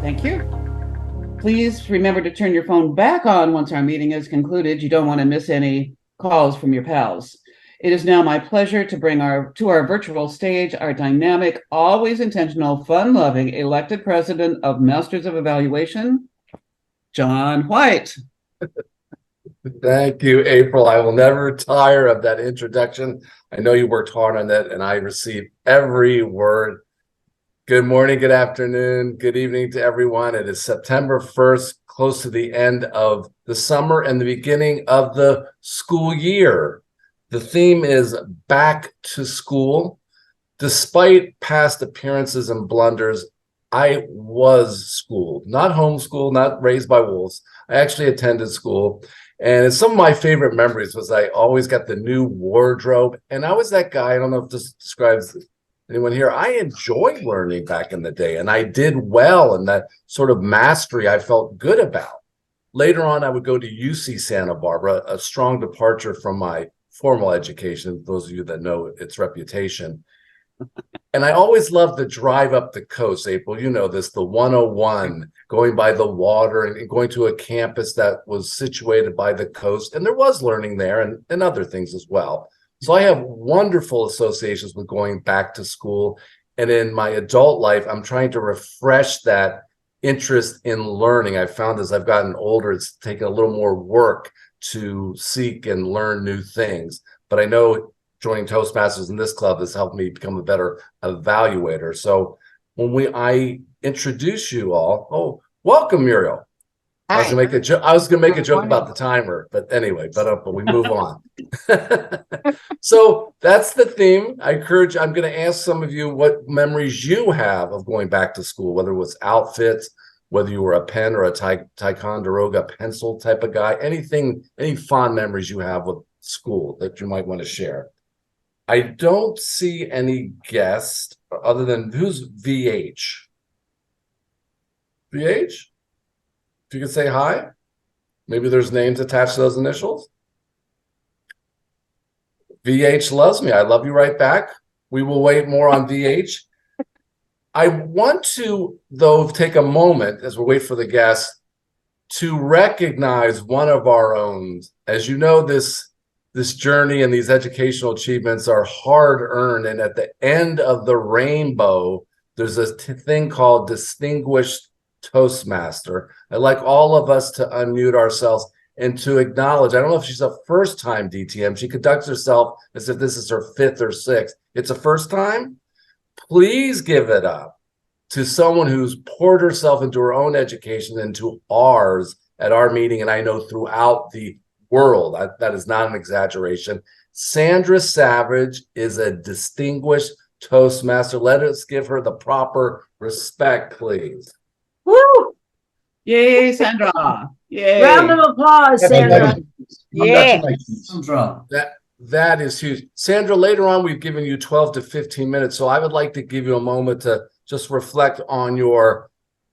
Thank you. Please remember to turn your phone back on once our meeting is concluded. You don't want to miss any calls from your pals. It is now my pleasure to bring to our virtual stage our dynamic, always intentional, fun-loving elected president of Masters of Evaluation, John White. Thank you, April. I will never tire of that introduction. I know you worked hard on that, and I received every word. Good morning, good afternoon, good evening to everyone. It is September 1st, close to the end of the summer and the beginning of the school year. The theme is back to school. Despite past appearances and blunders, I was schooled, not homeschooled, not raised by wolves. I actually attended school. And some of my favorite memories was I always got the new wardrobe. And I was that guy, I don't know if this describes anyone here. I enjoyed learning back in the day, and I did well, and that sort of mastery I felt good about. Later on, I would go to UC Santa Barbara, a strong departure from my formal education, those of you that know its reputation. And I always loved the drive up the coast, April. You know this, the 101, going by the water and going to a campus that was situated by the coast. And there was learning there and other things as well. So I have wonderful associations with going back to school. And in my adult life, I'm trying to refresh that interest in learning. I've found as I've gotten older, it's taken a little more work to seek and learn new things. But I know joining Toastmasters in this club has helped me become a better evaluator. So when I introduce you all, welcome, Muriel. Hi. I was gonna make a joke about the timer, but anyway, but we move on. So that's the theme. I'm gonna ask some of you what memories you have of going back to school, whether it was outfits, whether you were a pen or a Ticonderoga pencil type of guy, any fond memories you have with school that you might want to share. I don't see any guests other than who's VH? VH? If you could say hi, maybe there's names attached to those initials. VH loves me. I love you right back. We will wait more on VH. I want to, though, take a moment as we wait for the guests to recognize one of our own. As you know, this journey and these educational achievements are hard-earned, and at the end of the rainbow, there's a thing called Distinguished Toastmaster. I'd like all of us to unmute ourselves and to acknowledge, I don't know if she's a first-time DTM. She conducts herself as if this is her fifth or sixth. It's a first time? Please give it up to someone who's poured herself into her own education and to ours at our meeting, and I know throughout the world. That is not an exaggeration. Sandra Savage is a distinguished Toastmaster. Let us give her the proper respect, please. Woo! Yay, Sandra. Yay. Round of applause, Sandra. Yeah. Sandra. That is huge. Sandra, later on, we've given you 12 to 15 minutes, so I would like to give you a moment to just reflect on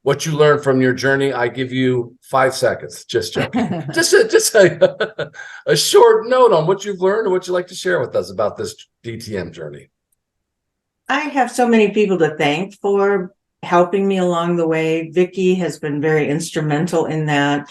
what you learned from your journey. I give you 5 seconds. Just joking. just a short note on what you've learned and what you'd like to share with us about this DTM journey. I have so many people to thank for helping me along the way. Vicki has been very instrumental in that.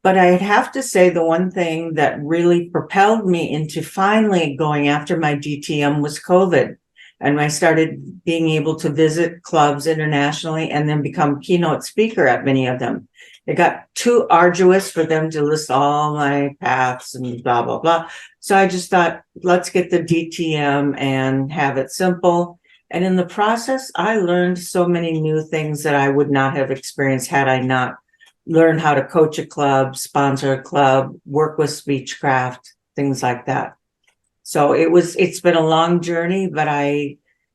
But I'd have to say the one thing that really propelled me into finally going after my DTM was COVID. And I started being able to visit clubs internationally and then become keynote speaker at many of them. It got too arduous for them to list all my paths and blah, blah, blah. So I just thought, let's get the DTM and have it simple. And in the process, I learned so many new things that I would not have experienced had I not learned how to coach a club, sponsor a club, work with Speechcraft, things like that. So it's been a long journey, but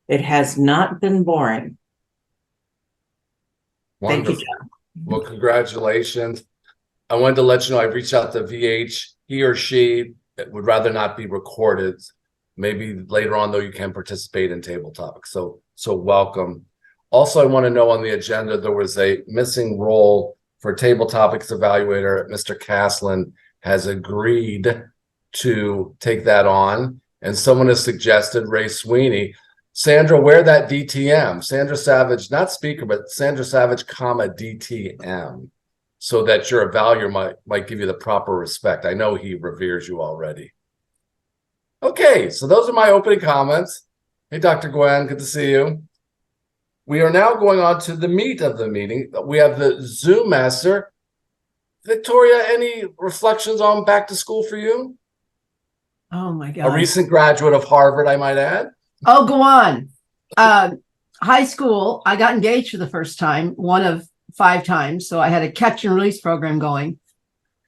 it has not been boring. Wonderful. Thank you, John. Well, congratulations. I wanted to let you know I've reached out to VH. He or she would rather not be recorded. Maybe later on, though, you can participate in table topics. So welcome. Also, I want to know on the agenda, there was a missing role for table topics evaluator. Mr. Caslin has agreed to take that on. And someone has suggested Ray Sweeney. Sandra, wear that DTM. Sandra Savage, not speaker, but Sandra Savage, comma DTM, so that your evaluator might give you the proper respect. I know he reveres you already. Okay, so those are my opening comments. Hey, Dr. Gwen, good to see you. We are now going on to the meat of the meeting. We have the Zoom master. Victoria, any reflections on back to school for you? Oh my A God. recent graduate of Harvard, I might add. Oh, go on. High school, I got engaged for the first time, one of 5 times. So I had a catch and release program going.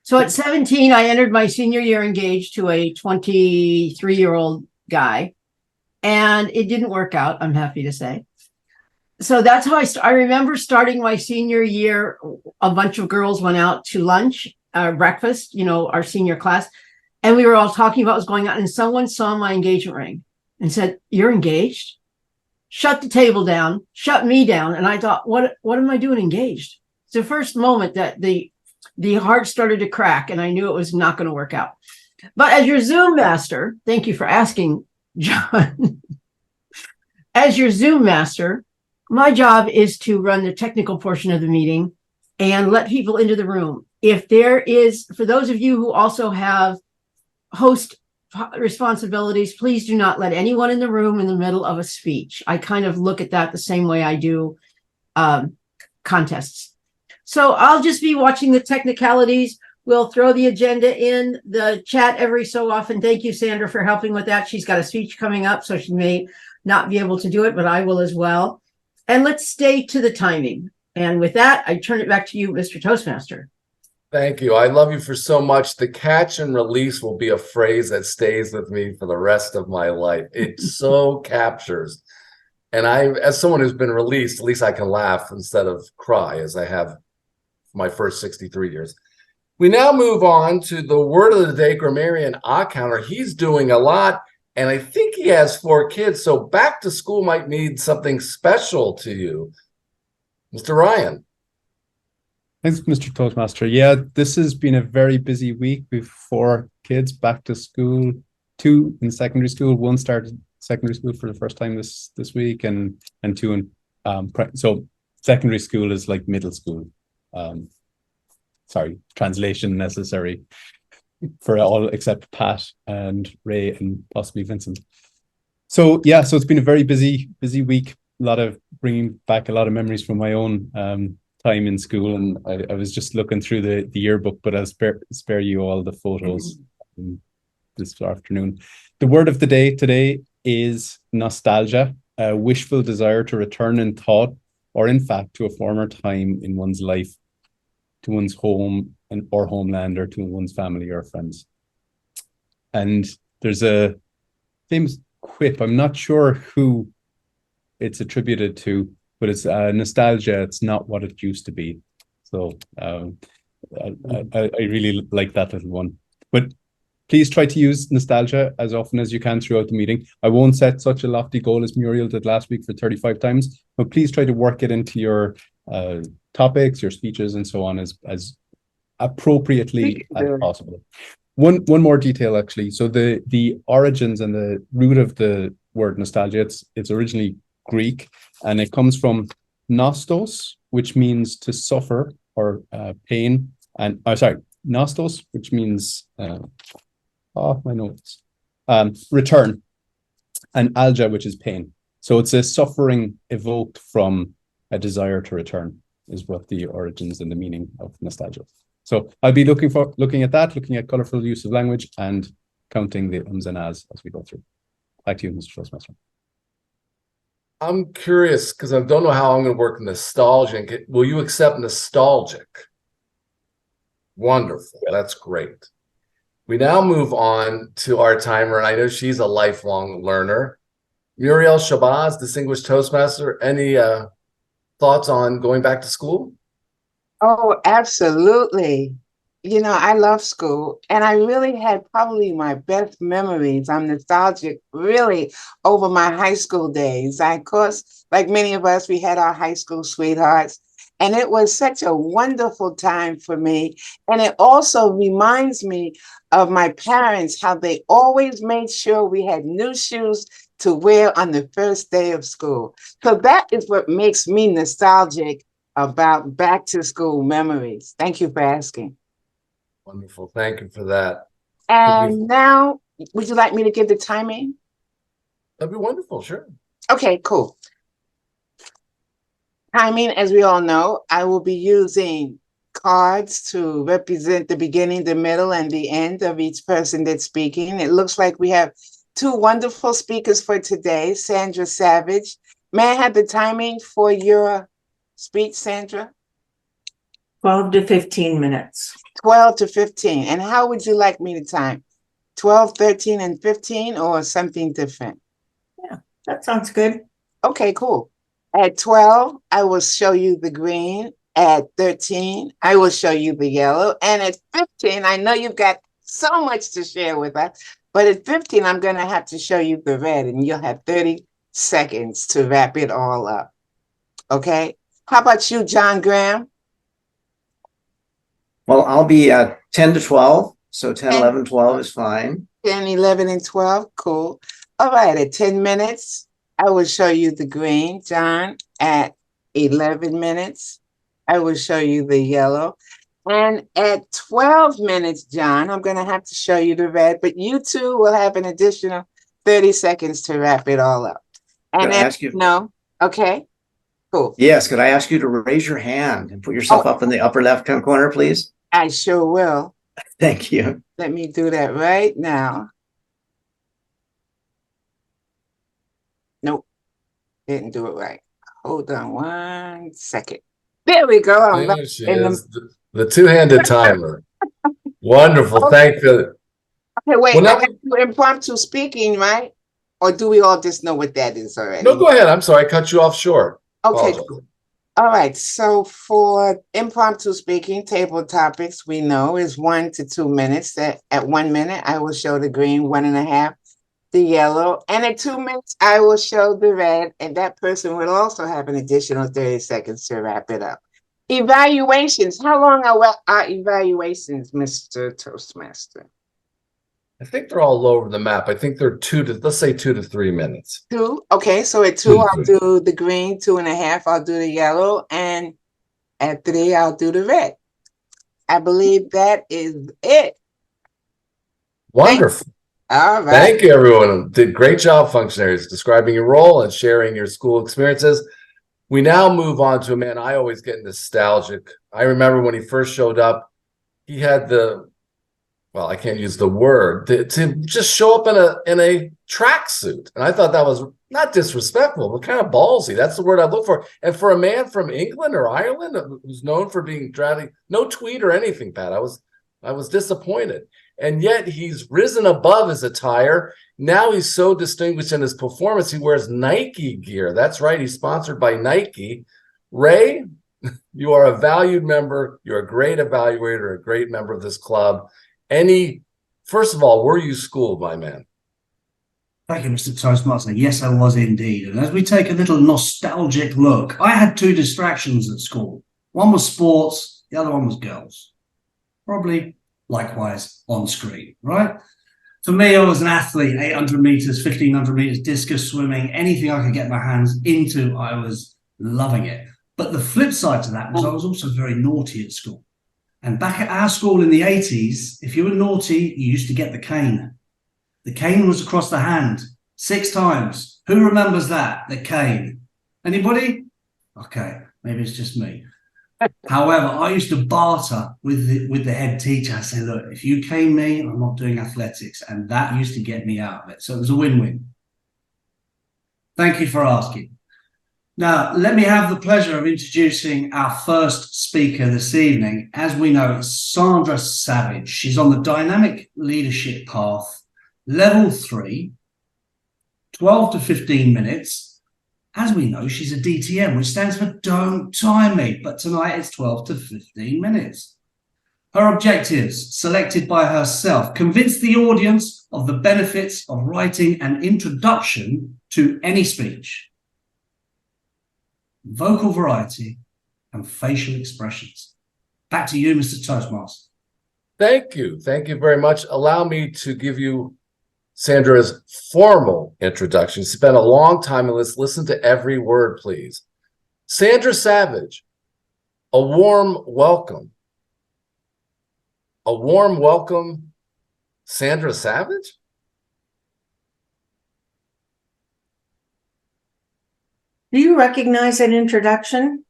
So at 17, I entered my senior year engaged to a 23-year-old guy. And it didn't work out, I'm happy to say. So that's how I remember starting my senior year. A bunch of girls went out to lunch, breakfast, our senior class. And we were all talking about what was going on. And someone saw my engagement ring and said, "You're engaged?" Shut the table down, shut me down. And I thought, what am I doing engaged? It's the first moment that the heart started to crack, and I knew it was not going to work out. But as your Zoom master, thank you for asking, John. As your Zoom master, my job is to run the technical portion of the meeting and let people into the room. If there is, for those of you who also have host responsibilities, please do not let anyone in the room in the middle of a speech. I kind of look at that the same way I do contests. So I'll just be watching the technicalities. We'll throw the agenda in the chat every so often. Thank you, Sandra, for helping with that. She's got a speech coming up, so she may not be able to do it, but I will as well. And let's stay to the timing. And with that, I turn it back to you, Mr. Toastmaster. Thank you. I love you for so much. The catch and release will be a phrase that stays with me for the rest of my life. It so captures. And I, as someone who's been released, at least I can laugh instead of cry, as I have my first 63 years. We now move on to the word of the day, Grammarian Counter. He's doing a lot, and I think he has 4 kids, so back to school might need something special to you. Mr. Ryan. Thanks, Mr. Toastmaster. Yeah, this has been a very busy week with 4 kids back to school, 2 in secondary school, 1 started secondary school for the first time this week, and 2 in so secondary school is like middle school. Sorry, translation necessary for all except Pat and Ray and possibly Vincent. So yeah, so it's been a very busy week. A lot of bringing back a lot of memories from my own time in school, and I was just looking through the yearbook, but I'll spare you all the photos this afternoon. The word of the day today is nostalgia, a wishful desire to return in thought or in fact to a former time in one's life, to one's home or homeland, or to one's family or friends. And there's a famous quip, I'm not sure who it's attributed to, but it's nostalgia, it's not what it used to be. So I really like that little one. But please try to use nostalgia as often as you can throughout the meeting. I won't set such a lofty goal as Muriel did last week for 35 times, but please try to work it into your topics, your speeches, and so on as appropriately as possible. One more detail, actually. So the origins and the root of the word nostalgia, it's originally Greek, and it comes from nostos, which means to suffer or pain, and nostos, which means my notes, return, and algia, which is pain. So it's a suffering evoked from a desire to return, is what the origins and the meaning of nostalgia. So I'll be looking at that, looking at colorful use of language and counting the ums and ahs as we go through. Back to you, Mr. Toastmaster. I'm curious because I don't know how I'm going to work nostalgic. Will you accept nostalgic? Wonderful. That's great. We now move on to our timer, and I know she's a lifelong learner. Muriel Shabazz, Distinguished Toastmaster, any thoughts on going back to school? Oh, absolutely. You know, I love school, and I really had probably my best memories. I'm nostalgic really over my high school days. Of course, like many of us, we had our high school sweethearts, and it was such a wonderful time for me. And it also reminds me of my parents, how they always made sure we had new shoes to wear on the first day of school. So that is what makes me nostalgic about back to school memories. Thank you for asking. Wonderful. Thank you for that. And now, would you like me to give the timing? That'd be wonderful. Sure. Okay, cool. Timing, as we all know, I will be using cards to represent the beginning, the middle, and the end of each person that's speaking. It looks like we have two wonderful speakers for today, Sandra Savage. May I have the timing for your speech, Sandra? 12 to 15 minutes. 12 to 15. And how would you like me to time? 12, 13, and 15, or something different? That sounds good. Okay, cool. At 12, I will show you the green. At 13, I will show you the yellow. And at 15, I know you've got so much to share with us, but at 15, I'm going to have to show you the red, and you'll have 30 seconds to wrap it all up. Okay? How about you, John Graham? Well, I'll be at 10 to 12. So 10, 11, 12 is fine. 10, 11, and 12. Cool. All right. At 10 minutes, I will show you the green, John. At 11 minutes, I will show you the yellow. And at 12 minutes, John, I'm going to have to show you the red, but you two will have an additional 30 seconds to wrap it all up. And Could I ask you? no, okay, cool. Yes, could I ask you to raise your hand and put yourself up in the upper left-hand corner, please? I sure will. Thank you. Let me do that right now. Nope, didn't do it right. Hold on 1 second. There we go. I'm There she in is, the two-handed timer. Wonderful. Thank you. Okay, wait, Well, now I got to impromptu speaking, right? Or do we all just know what that is already? No, go ahead. I'm sorry. I cut you off short. Okay, Apologize. cool. All right, so for impromptu speaking, table topics, we know is 1 to 2 minutes. At 1 minute, I will show the green, 1.5, the yellow, and at 2 minutes, I will show the red, and that person will also have an additional 30 seconds to wrap it up. Evaluations. How long are evaluations, Mr. Toastmaster? I think they're all over the map. I think they're let's say 2 to 3 minutes. 2. Okay, so at 2, I'll do the green, 2.5, I'll do the yellow, and at 3, I'll do the red. I believe that is it. Wonderful. All right. Thank you, everyone. Did great job, functionaries, describing your role and sharing your school experiences. We now move on to a man. I always get nostalgic. I remember when he first showed up, he had well, I can't use the word, to just show up in a tracksuit. And I thought that was not disrespectful, but kind of ballsy. That's the word I look for. And for a man from England or Ireland who's known for being drowning, no tweet or anything, Pat. I was disappointed. And yet he's risen above his attire. Now he's so distinguished in his performance, he wears Nike gear. That's right. He's sponsored by Nike. Ray, you are a valued member. You're a great evaluator, a great member of this club. First of all, were you schooled, my man? Thank you, Mr. Toastmaster. Yes, I was indeed. And as we take a little nostalgic look, I had 2 distractions at school. One was sports, the other one was girls. Probably likewise on screen, right? For me, I was an athlete, 800 meters, 1500 meters, discus swimming, anything I could get my hands into, I was loving it. But the flip side to that was I was also very naughty at school. And back at our school in the 80s, if you were naughty, you used to get the cane. The cane was across the hand 6 times. Who remembers that? The cane. Anybody? Okay, maybe it's just me. However, I used to barter with the head teacher. I say, look, if you cane me, I'm not doing athletics. And that used to get me out of it. So it was a win-win. Thank you for asking. Now, let me have the pleasure of introducing our first speaker this evening. As we know, it's Sandra Savage. She's on the Dynamic Leadership Path, Level 3, 12 to 15 minutes. As we know, she's a DTM, which stands for Don't Time Me, but tonight it's 12 to 15 minutes. Her objectives, selected by herself, convince the audience of the benefits of writing an introduction to any speech. Vocal variety and facial expressions. Back to you, Mr. Toastmaster. Thank you. Thank you very much. Allow me to give you Sandra's formal introduction. She spent a long time, and let's listen to every word, please. Sandra Savage, a warm welcome. A warm welcome, Sandra Savage? Do you recognize that introduction?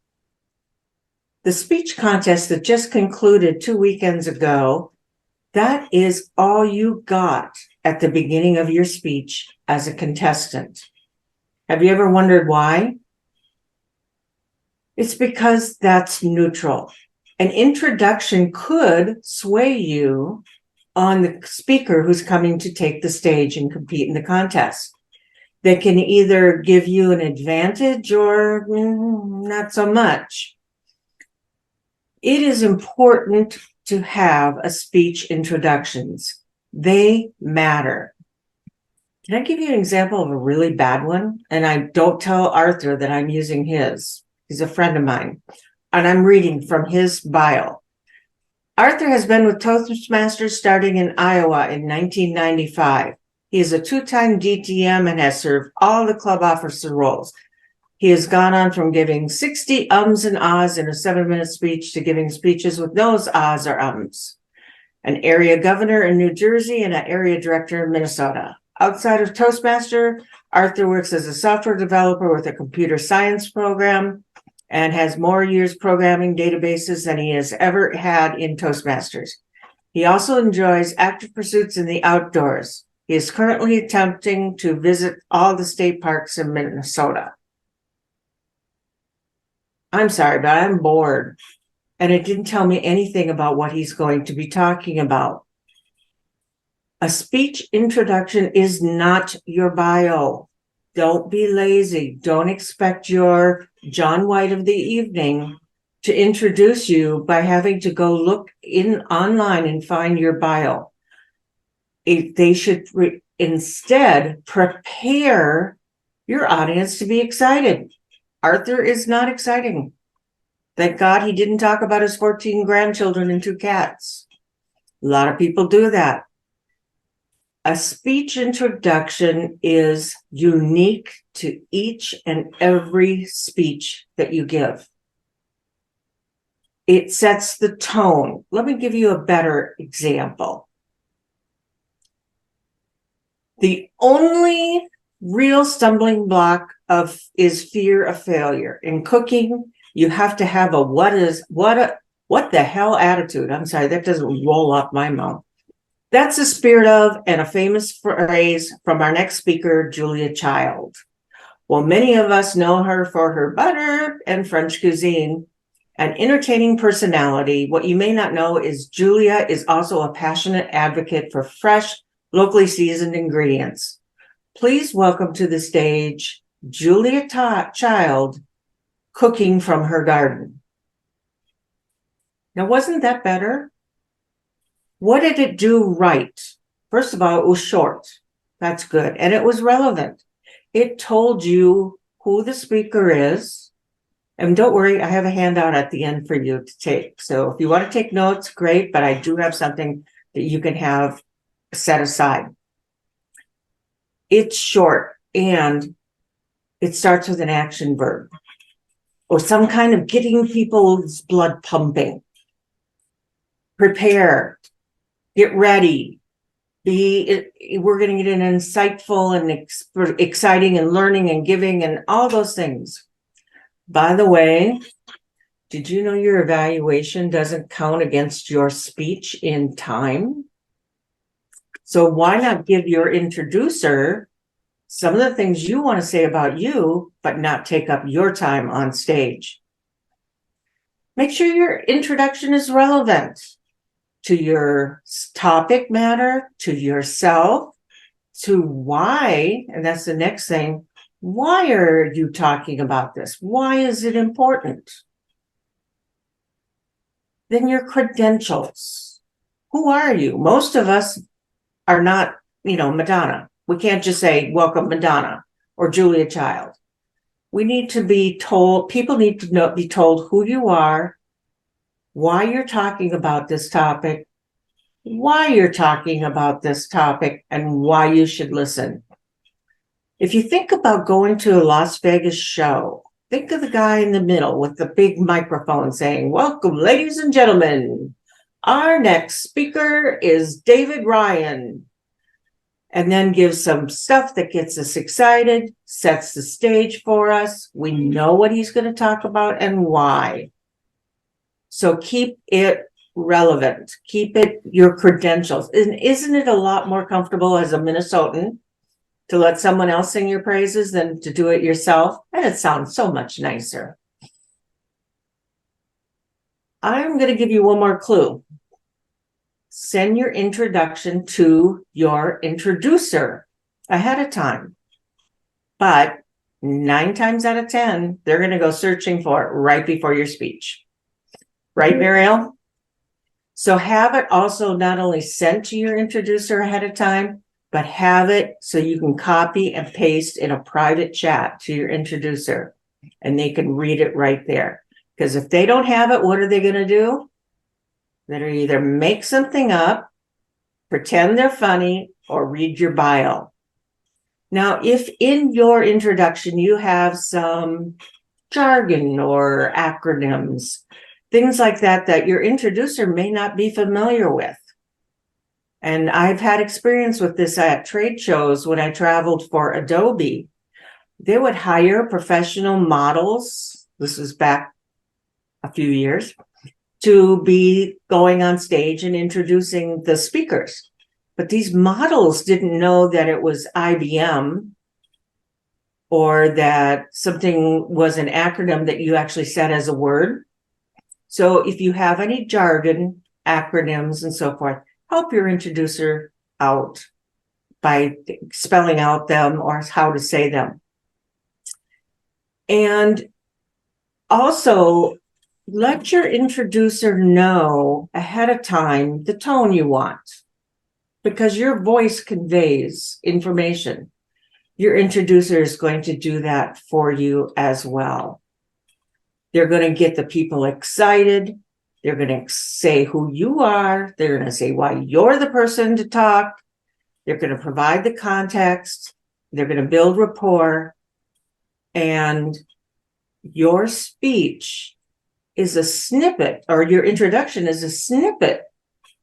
The speech contest that just concluded 2 weekends ago, that is all you got at the beginning of your speech as a contestant. Have you ever wondered why? It's because that's neutral. An introduction could sway you on the speaker who's coming to take the stage and compete in the contest. They can either give you an advantage or not so much. It is important to have a speech introductions. They matter. Can I give you an example of a really bad one? And I don't tell Arthur that I'm using his. He's a friend of mine. And I'm reading from his bio. Arthur has been with Toastmasters starting in Iowa in 1995. He is a 2-time DTM and has served all the club officer roles. He has gone on from giving 60 ums and ahs in a 7-minute speech to giving speeches with no ahs or ums. An area governor in New Jersey and an area director in Minnesota. Outside of Toastmaster, Arthur works as a software developer with a computer science program and has more years programming databases than he has ever had in Toastmasters. He also enjoys active pursuits in the outdoors. He is currently attempting to visit all the state parks in Minnesota. I'm sorry, but I'm bored. And it didn't tell me anything about what he's going to be talking about. A speech introduction is not your bio. Don't be lazy. Don't expect your John White of the evening to introduce you by having to go look online and find your bio. They should instead prepare your audience to be excited. Arthur is not exciting. Thank God he didn't talk about his 14 grandchildren and 2 cats. A lot of people do that. A speech introduction is unique to each and every speech that you give. It sets the tone. Let me give you a better example. The only real stumbling block is fear of failure. In cooking, you have to have a what the hell attitude. I'm sorry, that doesn't roll off my mouth. That's the spirit of and a famous phrase from our next speaker, Julia Child. Well, many of us know her for her butter and French cuisine, an entertaining personality. What you may not know is Julia is also a passionate advocate for fresh, locally seasoned ingredients. Please welcome to the stage, Julia Child, cooking from her garden. Now, wasn't that better? What did it do right? First of all, it was short. That's good. And it was relevant. It told you who the speaker is. And don't worry, I have a handout at the end for you to take. So if you want to take notes, great. But I do have something that you can have set aside. It's short and it starts with an action verb or some kind of getting people's blood pumping. Prepare, get ready, we're going to get an insightful and exciting and learning and giving and all those things. By the way, did you know your evaluation doesn't count against your speech in time? So why not give your introducer some of the things you want to say about you, but not take up your time on stage? Make sure your introduction is relevant to your topic matter, to yourself, to why, and that's the next thing. Why are you talking about this? Why is it important? Then your credentials. Who are you? Most of us are not, Madonna. We can't just say, welcome, Madonna or Julia Child. We need to be told, people need to be told who you are, why you're talking about this topic, why you're talking about this topic and why you should listen. If you think about going to a Las Vegas show, think of the guy in the middle with the big microphone saying, "Welcome, ladies and gentlemen. Our next speaker is David Ryan." And then gives some stuff that gets us excited, sets the stage for us. We know what he's going to talk about and why. So keep it relevant. Keep it your credentials. And isn't it a lot more comfortable as a Minnesotan to let someone else sing your praises than to do it yourself? And it sounds so much nicer. I'm going to give you one more clue. Send your introduction to your introducer ahead of time. But 9 times out of 10, they're going to go searching for it right before your speech. Right, Mariel? So have it also not only sent to your introducer ahead of time, but have it so you can copy and paste in a private chat to your introducer, and they can read it right there. Because if they don't have it, what are they going to do? They're either make something up, pretend they're funny, or read your bio. Now, if in your introduction you have some jargon or acronyms, things like that, that your introducer may not be familiar with. And I've had experience with this at trade shows when I traveled for Adobe. They would hire professional models. This was back a few years, to be going on stage and introducing the speakers. But these models didn't know that it was IBM or that something was an acronym that you actually said as a word. So if you have any jargon, acronyms, and so forth, help your introducer out by spelling out them or how to say them. And also, let your introducer know ahead of time the tone you want, because your voice conveys information. Your introducer is going to do that for you as well. They're going to get the people excited. They're going to say who you are. They're going to say why you're the person to talk. They're going to provide the context. They're going to build rapport. And your speech is a snippet, or your introduction is a snippet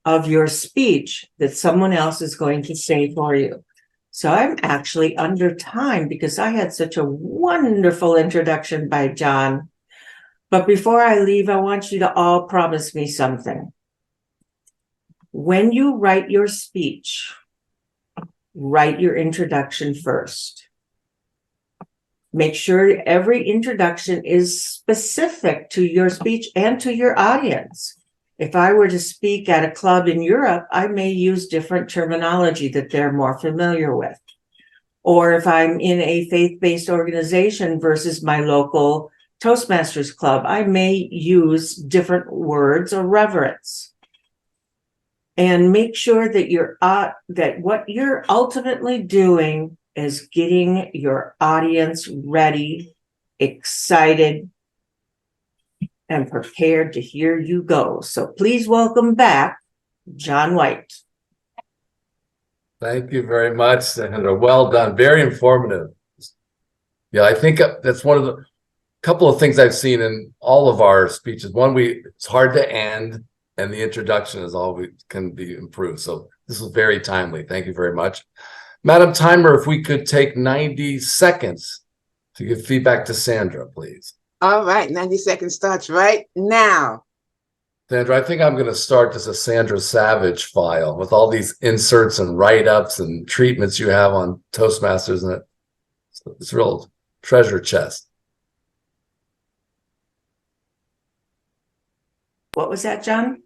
of your speech that someone else is going to say for you. So I'm actually under time because I had such a wonderful introduction by John. But before I leave, I want you to all promise me something. When you write your speech, write your introduction first. Make sure every introduction is specific to your speech and to your audience. If I were to speak at a club in Europe, I may use different terminology that they're more familiar with. Or if I'm in a faith-based organization versus my local Toastmasters club, I may use different words or reverence. And make sure that that what you're ultimately doing is getting your audience ready, excited, and prepared to hear you go. So please welcome back John White. Thank you very much, Sandra. Well done. Very informative. Yeah, I think that's one of the couple of things I've seen in all of our speeches. One, it's hard to end, and the introduction is always can be improved. So this was very timely. Thank you very much. Madam Timer, if we could take 90 seconds to give feedback to Sandra, please. All right, 90 seconds starts right now. Sandra, I think I'm going to start as a Sandra Savage file with all these inserts and write-ups and treatments you have on Toastmasters, and it's a real treasure chest. What was that, John?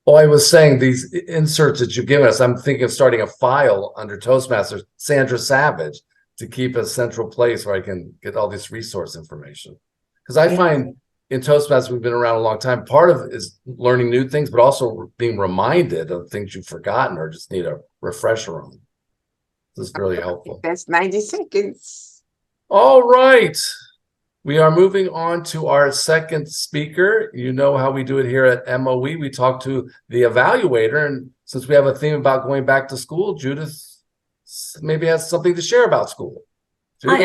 Oh, I was saying these inserts that you've given us, I'm thinking of starting a file under Toastmasters, Sandra Savage, to keep a central place where I can get all this resource information. Because I find in Toastmasters, we've been around a long time. Part of it is learning new things, but also being reminded of things you've forgotten or just need a refresher on. This is really helpful. That's 90 seconds. All right. We are moving on to our second speaker. You know how we do it here at MoE. We talk to the evaluator, and since we have a theme about going back to school, Judith maybe has something to share about school. Judith?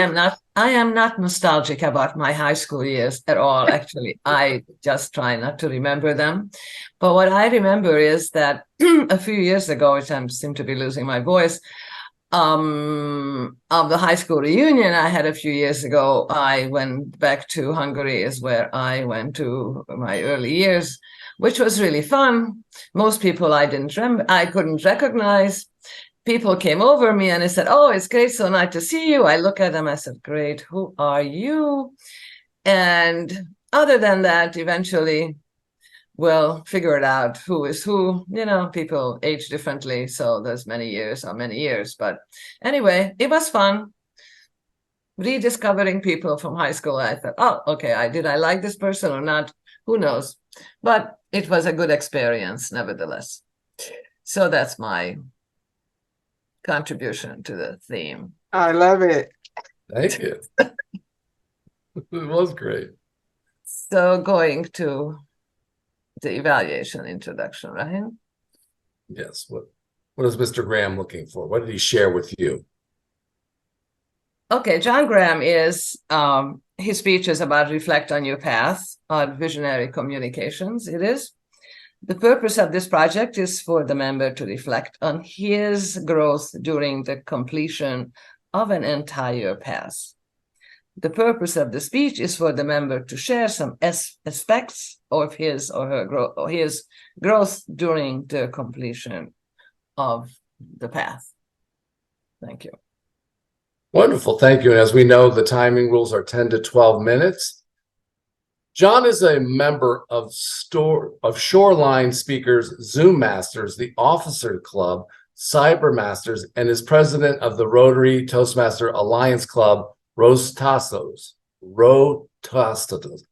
I am not nostalgic about my high school years at all. Actually, I just try not to remember them. But what I remember is that a few years ago, which I seem to be losing my voice, of the high school reunion I had a few years ago, I went back to Hungary, is where I went to my early years, which was really fun. Most people I couldn't recognize. People came over me and they said, "Oh, it's great, so nice to see you." I look at them, I said, "Great, who are you?" And other than that, eventually we'll figure it out who is who. You know, people age differently, so there's many years. But anyway, it was fun rediscovering people from high school. I thought, oh, okay, did I like this person or not? Who knows? But it was a good experience, nevertheless. So that's my contribution to the theme. I love it. Thank you. It was great. So going to the evaluation introduction, right? Yes. What is Mr. Graham looking for? What did he share with you? Okay, John Graham is, his speech is about reflect on your path on visionary communications. It is. The purpose of this project is for the member to reflect on his growth during the completion of an entire path. The purpose of the speech is for the member to share some aspects of his or her growth during the completion of the path. Thank you. Wonderful. Thank you. And as we know, the timing rules are 10 to 12 minutes. John is a member of Shoreline Speakers, Zoom Masters, the Officer Club, Cyber Masters, and is president of the Rotary Toastmaster Alliance Club, Rotostos.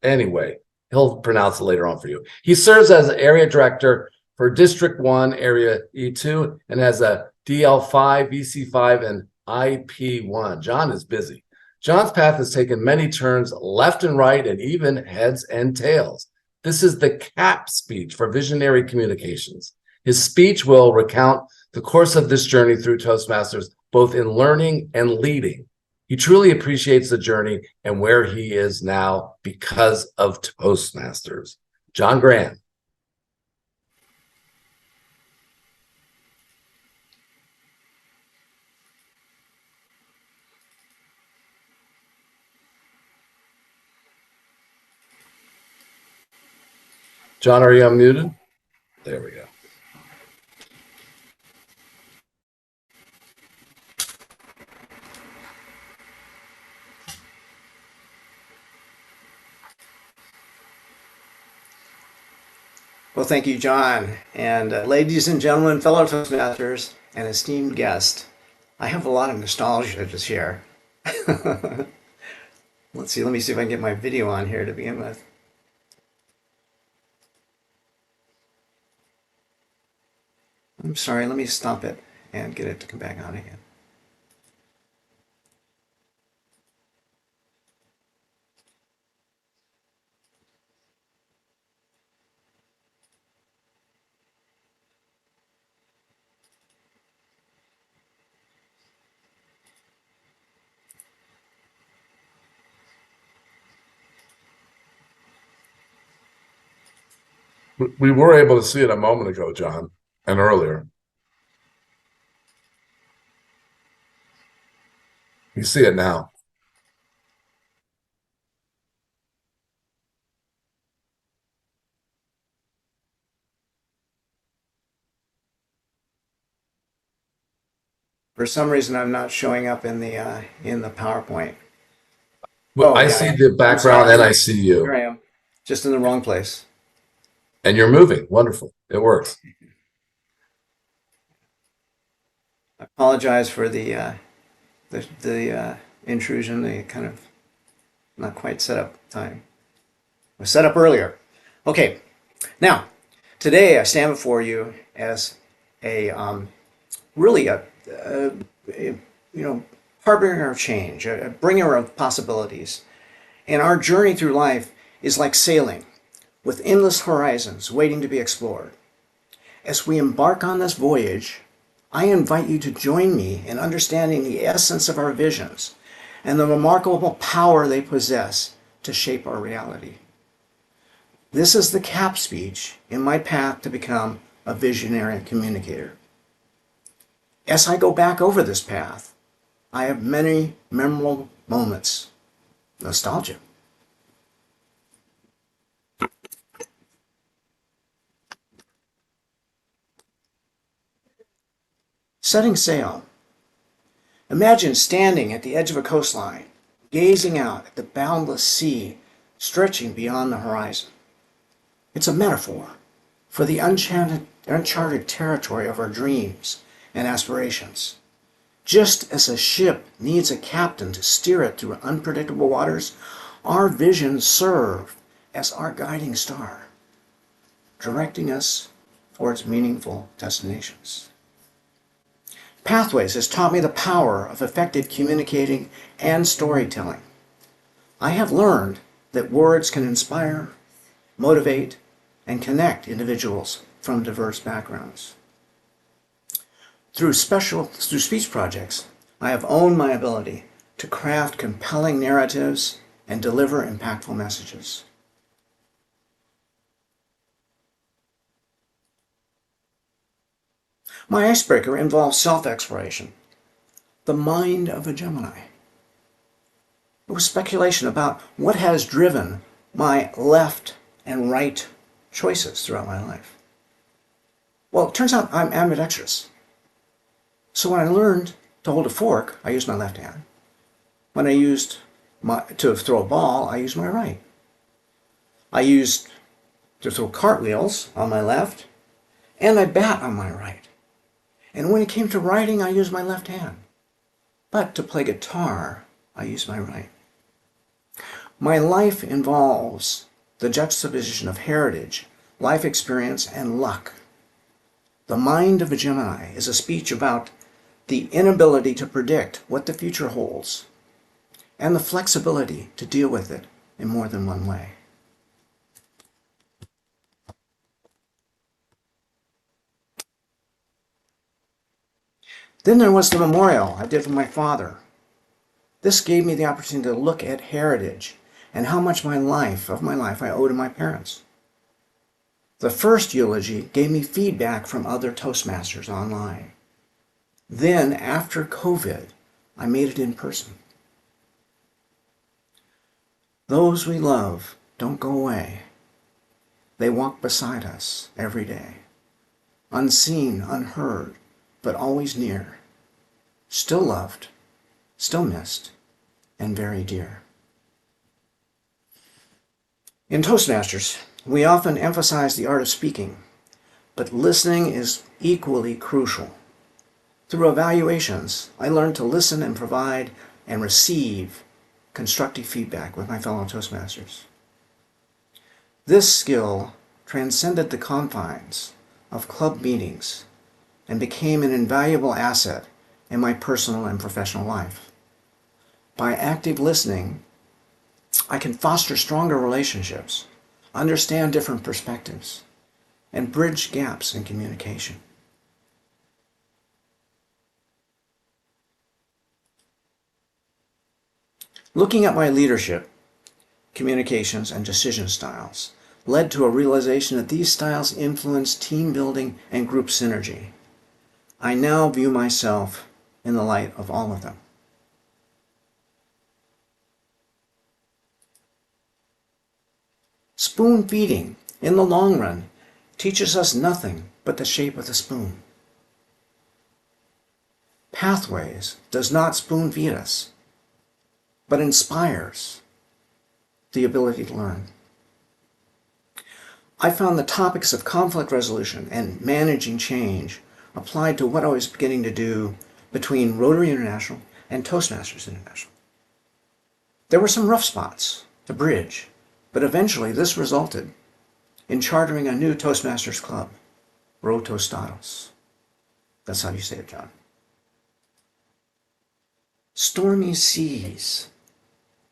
Anyway, he'll pronounce it later on for you. He serves as area director for District 1, Area E2, and as a DL5, VC5, and IP1. John is busy. John's path has taken many turns left and right and even heads and tails. This is the CAP speech for visionary communications. His speech will recount the course of this journey through Toastmasters, both in learning and leading. He truly appreciates the journey and where he is now because of Toastmasters. John Graham. John, are you unmuted? There we go. Well, thank you, John. And ladies and gentlemen, fellow Toastmasters, and esteemed guest, I have a lot of nostalgia to share. Let's see, let me see if I can get my video on here to begin with. I'm sorry, let me stop it and get it to come back on again. We were able to see it a moment ago, John, and earlier. You see it now. For some reason, I'm not showing up in the PowerPoint. Well, I see the background and I see you. Here I am, just in the wrong place. And you're moving. Wonderful. It works. I apologize for the intrusion, the kind of not quite set up time. It was set up earlier. Okay, now today I stand before you as a really a harbinger of change, a bringer of possibilities. And our journey through life is like sailing with endless horizons waiting to be explored. As we embark on this voyage, I invite you to join me in understanding the essence of our visions and the remarkable power they possess to shape our reality. This is the cap speech in my path to become a visionary communicator. As I go back over this path, I have many memorable moments. Nostalgia. Setting sail. Imagine standing at the edge of a coastline, gazing out at the boundless sea stretching beyond the horizon. It's a metaphor for the uncharted territory of our dreams and aspirations. Just as a ship needs a captain to steer it through unpredictable waters, our visions serve as our guiding star, directing us towards meaningful destinations. Pathways has taught me the power of effective communicating and storytelling. I have learned that words can inspire, motivate, and connect individuals from diverse backgrounds. Through speech projects, I have honed my ability to craft compelling narratives and deliver impactful messages. My icebreaker involves self-exploration, the mind of a Gemini. It was speculation about what has driven my left and right choices throughout my life. Well, it turns out I'm ambidextrous. So when I learned to hold a fork, I used my left hand. When I used to throw a ball, I used my right. I used to throw cartwheels on my left, and I bat on my right. And when it came to writing, I used my left hand. But to play guitar, I used my right. My life involves the juxtaposition of heritage, life experience, and luck. The mind of a Gemini is a speech about the inability to predict what the future holds and the flexibility to deal with it in more than one way. Then there was the memorial I did for my father. This gave me the opportunity to look at heritage and how much of my life I owe to my parents. The first eulogy gave me feedback from other Toastmasters online. Then, after COVID, I made it in person. Those we love don't go away. They walk beside us every day, unseen, unheard, but always near, still loved, still missed, and very dear. In Toastmasters, we often emphasize the art of speaking, but listening is equally crucial. Through evaluations, I learned to listen and provide and receive constructive feedback with my fellow Toastmasters. This skill transcended the confines of club meetings and became an invaluable asset in my personal and professional life. By active listening, I can foster stronger relationships, understand different perspectives, and bridge gaps in communication. Looking at my leadership, communications, and decision styles led to a realization that these styles influence team building and group synergy. I now view myself in the light of all of them. Spoon feeding, in the long run, teaches us nothing but the shape of the spoon. Pathways does not spoon feed us, but inspires the ability to learn. I found the topics of conflict resolution and managing change applied to what I was beginning to do between Rotary International and Toastmasters International. There were some rough spots to bridge, but eventually this resulted in chartering a new Toastmasters club, Rotostados. That's how you say it, John. Stormy seas.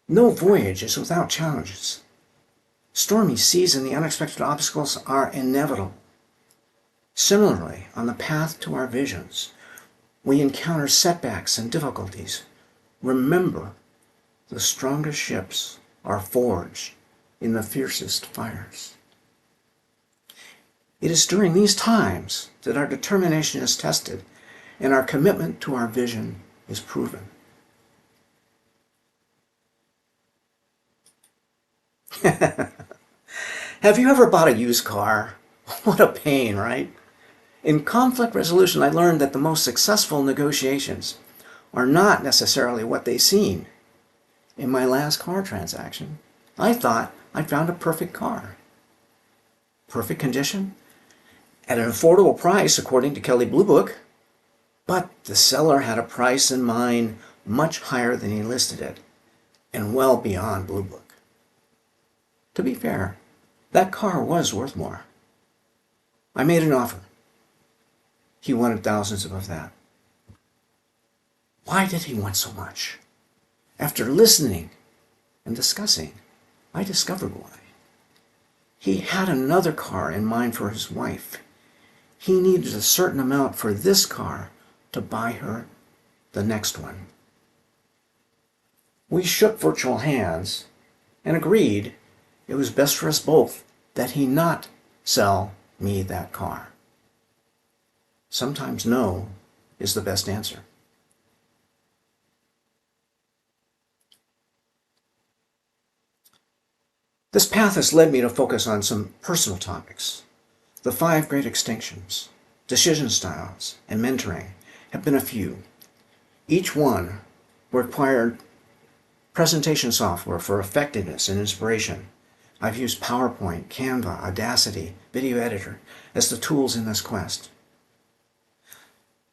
No voyage is without challenges. Stormy seas and the unexpected obstacles are inevitable. Similarly, on the path to our visions, we encounter setbacks and difficulties. Remember, the strongest ships are forged in the fiercest fires. It is during these times that our determination is tested and our commitment to our vision is proven. Have you ever bought a used car? What a pain, right? In conflict resolution, I learned that the most successful negotiations are not necessarily what they seem. In my last car transaction, I thought I'd found a perfect car. Perfect condition, at an affordable price according to Kelley Blue Book, but the seller had a price in mind much higher than he listed it, and well beyond Blue Book. To be fair, that car was worth more. I made an offer. He wanted thousands above that. Why did he want so much? After listening and discussing, I discovered why. He had another car in mind for his wife. He needed a certain amount for this car to buy her the next one. We shook virtual hands and agreed it was best for us both that he not sell me that car. Sometimes no is the best answer. This path has led me to focus on some personal topics. The 5 great extinctions, decision styles, and mentoring have been a few. Each one required presentation software for effectiveness and inspiration. I've used PowerPoint, Canva, Audacity, Video Editor as the tools in this quest.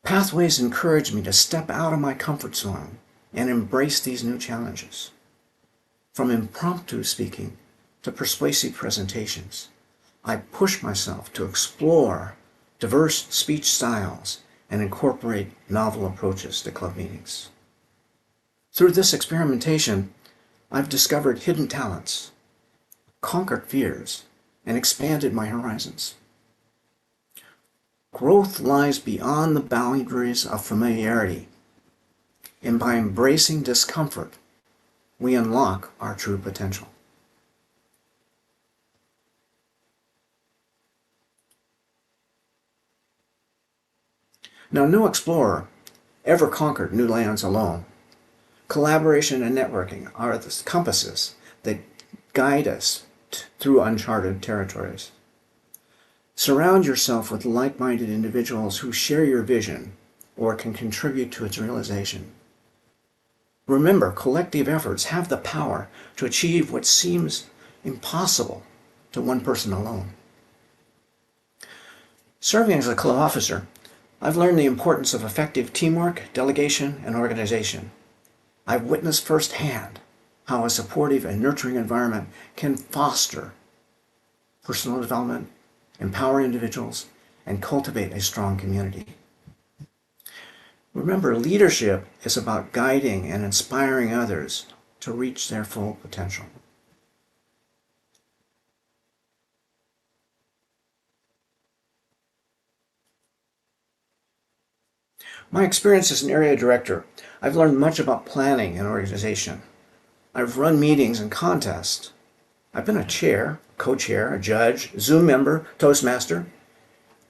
Pathways encourage me to step out of my comfort zone and embrace these new challenges. From impromptu speaking to persuasive presentations, I push myself to explore diverse speech styles and incorporate novel approaches to club meetings. Through this experimentation, I've discovered hidden talents, conquered fears, and expanded my horizons. Growth lies beyond the boundaries of familiarity, and by embracing discomfort, we unlock our true potential. Now, no explorer ever conquered new lands alone. Collaboration and networking are the compasses that guide us through uncharted territories. Surround yourself with like-minded individuals who share your vision or can contribute to its realization. Remember, collective efforts have the power to achieve what seems impossible to one person alone. Serving as a club officer, I've learned the importance of effective teamwork, delegation, and organization. I've witnessed firsthand how a supportive and nurturing environment can foster personal development, empower individuals, and cultivate a strong community. Remember, leadership is about guiding and inspiring others to reach their full potential. My experience as an area director, I've learned much about planning and organization. I've run meetings and contests. I've been a chair, co-chair, a judge, Zoom member, Toastmaster.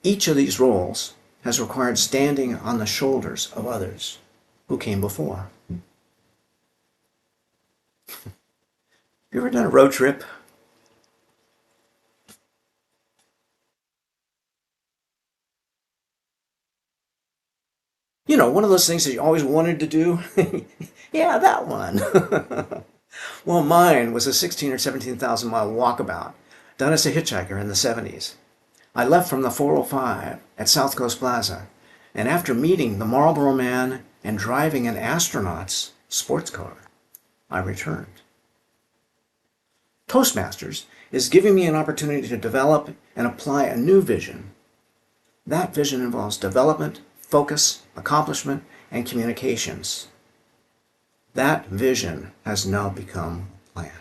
Each of these roles has required standing on the shoulders of others who came before. You ever done a road trip? You know, one of those things that you always wanted to do? Yeah, that one. Well, mine was a 16 or 17,000 mile walkabout done as a hitchhiker in the 70s. I left from the 405 at South Coast Plaza, and after meeting the Marlboro Man and driving an astronaut's sports car, I returned. Toastmasters is giving me an opportunity to develop and apply a new vision. That vision involves development, focus, accomplishment, and communications. That vision has now become a plan.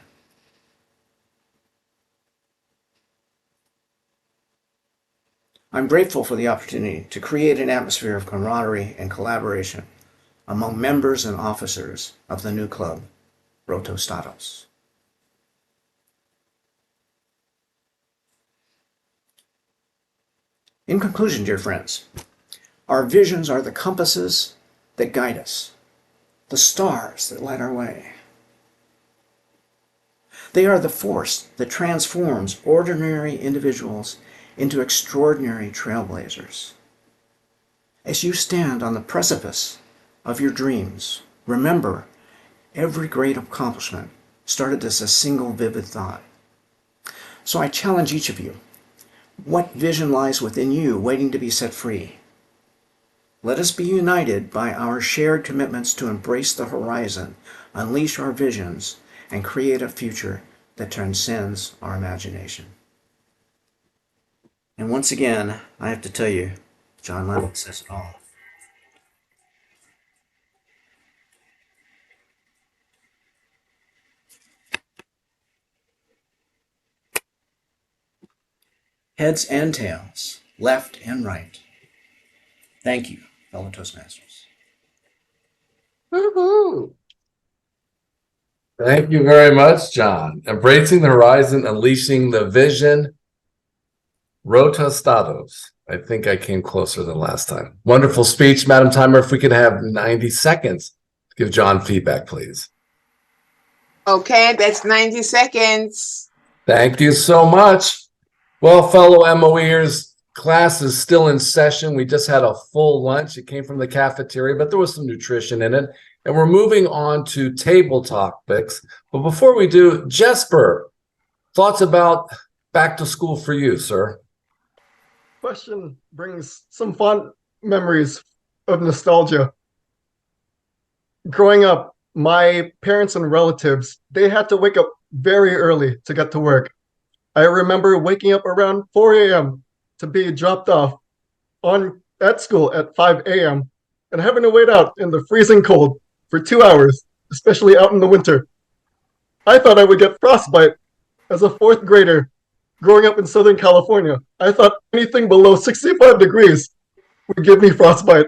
I'm grateful for the opportunity to create an atmosphere of camaraderie and collaboration among members and officers of the new club, Rotostados. In conclusion, dear friends, our visions are the compasses that guide us, the stars that light our way. They are the force that transforms ordinary individuals into extraordinary trailblazers. As you stand on the precipice of your dreams, remember, every great accomplishment started as a single vivid thought. So I challenge each of you, what vision lies within you waiting to be set free? Let us be united by our shared commitments to embrace the horizon, unleash our visions, and create a future that transcends our imagination. And once again, I have to tell you, John Lennon says it all. Heads and tails, left and right. Thank you, fellow Toastmasters. Woohoo! Thank you very much, John. Embracing the horizon, unleashing the vision. Rotostados. I think I came closer than last time. Wonderful speech, Madam Timer. If we could have 90 seconds to give John feedback, please. Okay, that's 90 seconds. Thank you so much. Well, fellow MoEers, class is still in session. We just had a full lunch. It came from the cafeteria, but there was some nutrition in it. And we're moving on to table topics. But before we do, Jesper, thoughts about back to school for you, sir? Question brings some fond memories of nostalgia. Growing up, my parents and relatives, they had to wake up very early to get to work. I remember waking up around 4 a.m. to be dropped off at school at 5 a.m. and having to wait out in the freezing cold for 2 hours, especially out in the winter. I thought I would get frostbite as a fourth grader growing up in Southern California. I thought anything below 65 degrees would give me frostbite.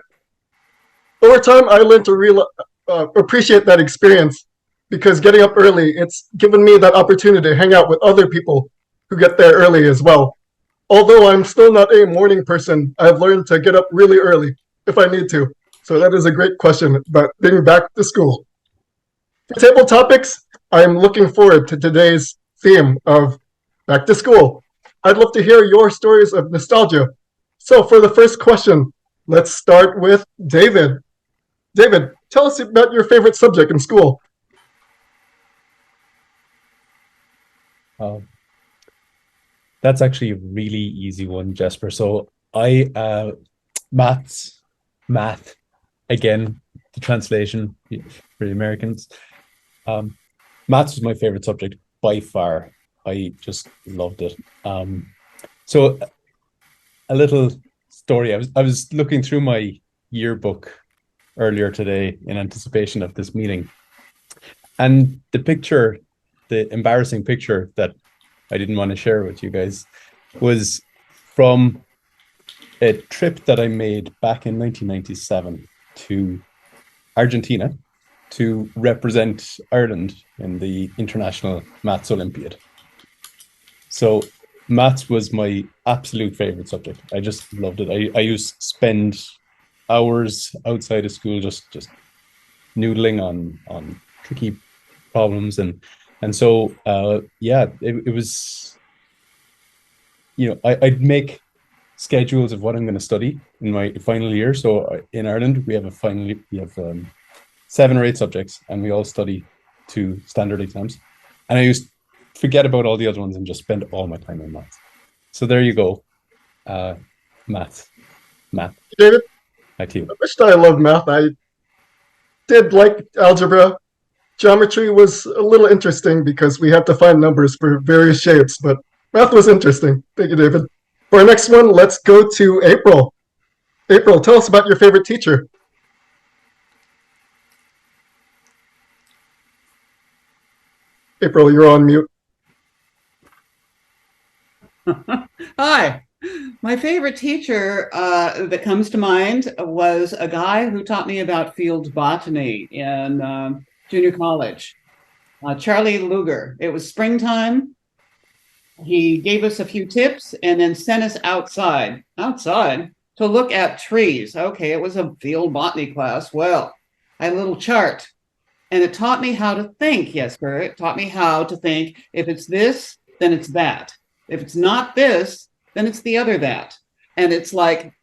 Over time, I learned to appreciate that experience because getting up early, it's given me that opportunity to hang out with other people who get there early as well. Although I'm still not a morning person, I've learned to get up really early if I need to. So that is a great question about being back to school. For table topics, I am looking forward to today's theme of back to school. I'd love to hear your stories of nostalgia. So for the first question, let's start with David. David, tell us about your favorite subject in school. That's actually a really easy one, Jesper. So math, again, the translation for the Americans. Maths was my favorite subject by far. I just loved it. So a little story. I was looking through my yearbook earlier today in anticipation of this meeting. And the embarrassing picture that I didn't want to share with you guys was from a trip that I made back in 1997 to Argentina to represent Ireland in the International Maths Olympiad. So maths was my absolute favorite subject. I just loved it. I used to spend hours outside of school just noodling on tricky problems and so it was, I'd make schedules of what I'm going to study in my final year. So in Ireland we have 7 or 8 subjects and we all study 2 standard exams, and I used to forget about all the other ones and just spend all my time in maths. So there you go. Math. David, Back to you. I wish I loved math. I did like algebra. Geometry was a little interesting because we had to find numbers for various shapes, but math was interesting. Thank you, David. For our next one, let's go to April. April, tell us about your favorite teacher. April, you're on mute. Hi, My favorite teacher that comes to mind was a guy who taught me about field botany in junior college, Charlie Luger. It was springtime. He gave us a few tips and then sent us outside to look at trees. Okay, it was a field botany class. Well, I had a little chart and it taught me how to think. Yes, sir. It taught me how to think. If it's this, then it's that. If it's not this, then it's the other that. And it's like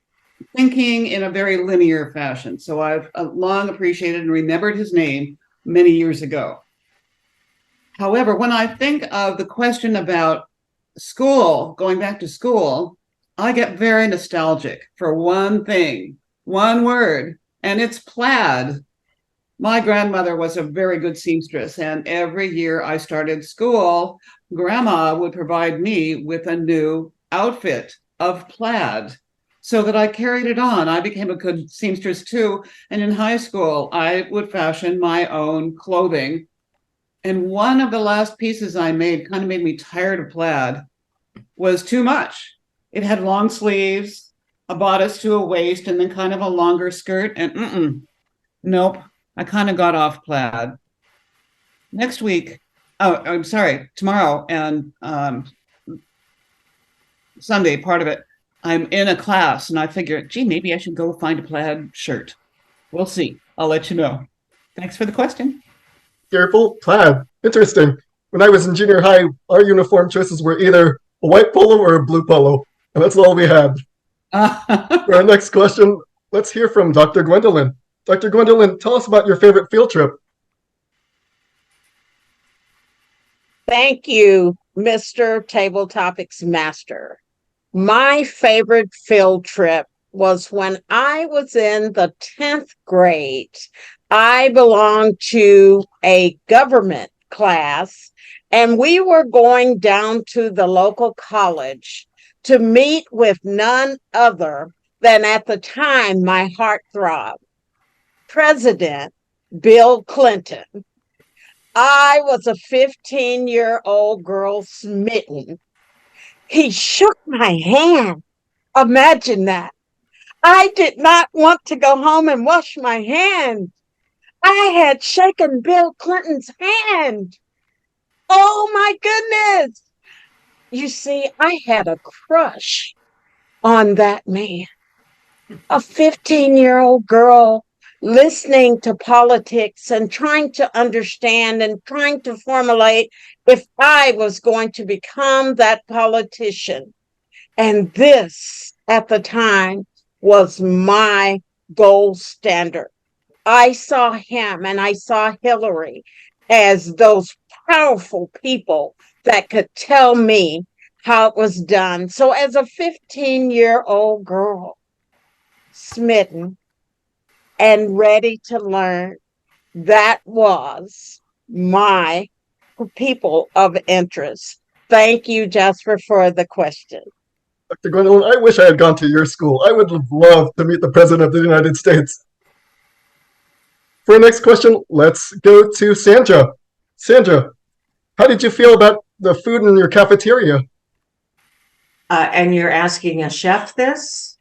thinking in a very linear fashion. So I've long appreciated and remembered his name many years ago. However, when I think of the question about school, going back to school, I get very nostalgic for one thing, one word, and it's plaid. My grandmother was a very good seamstress, and every year I started school, Grandma would provide me with a new outfit of plaid so that I carried it on. I became a good seamstress too. And in high school, I would fashion my own clothing. And one of the last pieces I made kind of made me tired of plaid, was too much. It had long sleeves, a bodice to a waist, and then kind of a longer skirt. And nope, I kind of got off plaid. Next week, I'm sorry, tomorrow and Sunday, part of it, I'm in a class and I figure, gee, maybe I should go find a plaid shirt. We'll see. I'll let you know. Thanks for the question. Careful, plaid. Interesting. When I was in junior high, our uniform choices were either a white polo or a blue polo, and that's all we had. For our next question, let's hear from Dr. Gwendolyn. Dr. Gwendolyn, tell us about your favorite field trip. Thank you, Mr. Table Topics Master. My favorite field trip was when I was in the 10th grade. I belonged to a government class, and we were going down to the local college to meet with none other than, at the time, my heartthrob, President Bill Clinton. I was a 15-year-old girl smitten. He shook my hand. Imagine that. I did not want to go home and wash my hands. I had shaken Bill Clinton's hand. Oh my goodness. You see, I had a crush on that man. A 15-year-old girl listening to politics and trying to understand and trying to formulate if I was going to become that politician. And this, at the time, was my gold standard. I saw him and I saw Hillary as those powerful people that could tell me how it was done. So as a 15-year-old girl, smitten and ready to learn, that was my people of interest. Thank you, Jasper, for the question. Dr. Gwendolyn, I wish I had gone to your school. I would have loved to meet the President of the United States. For our next question, let's go to Sandra. Sandra, how did you feel about the food in your cafeteria? And you're asking a chef this?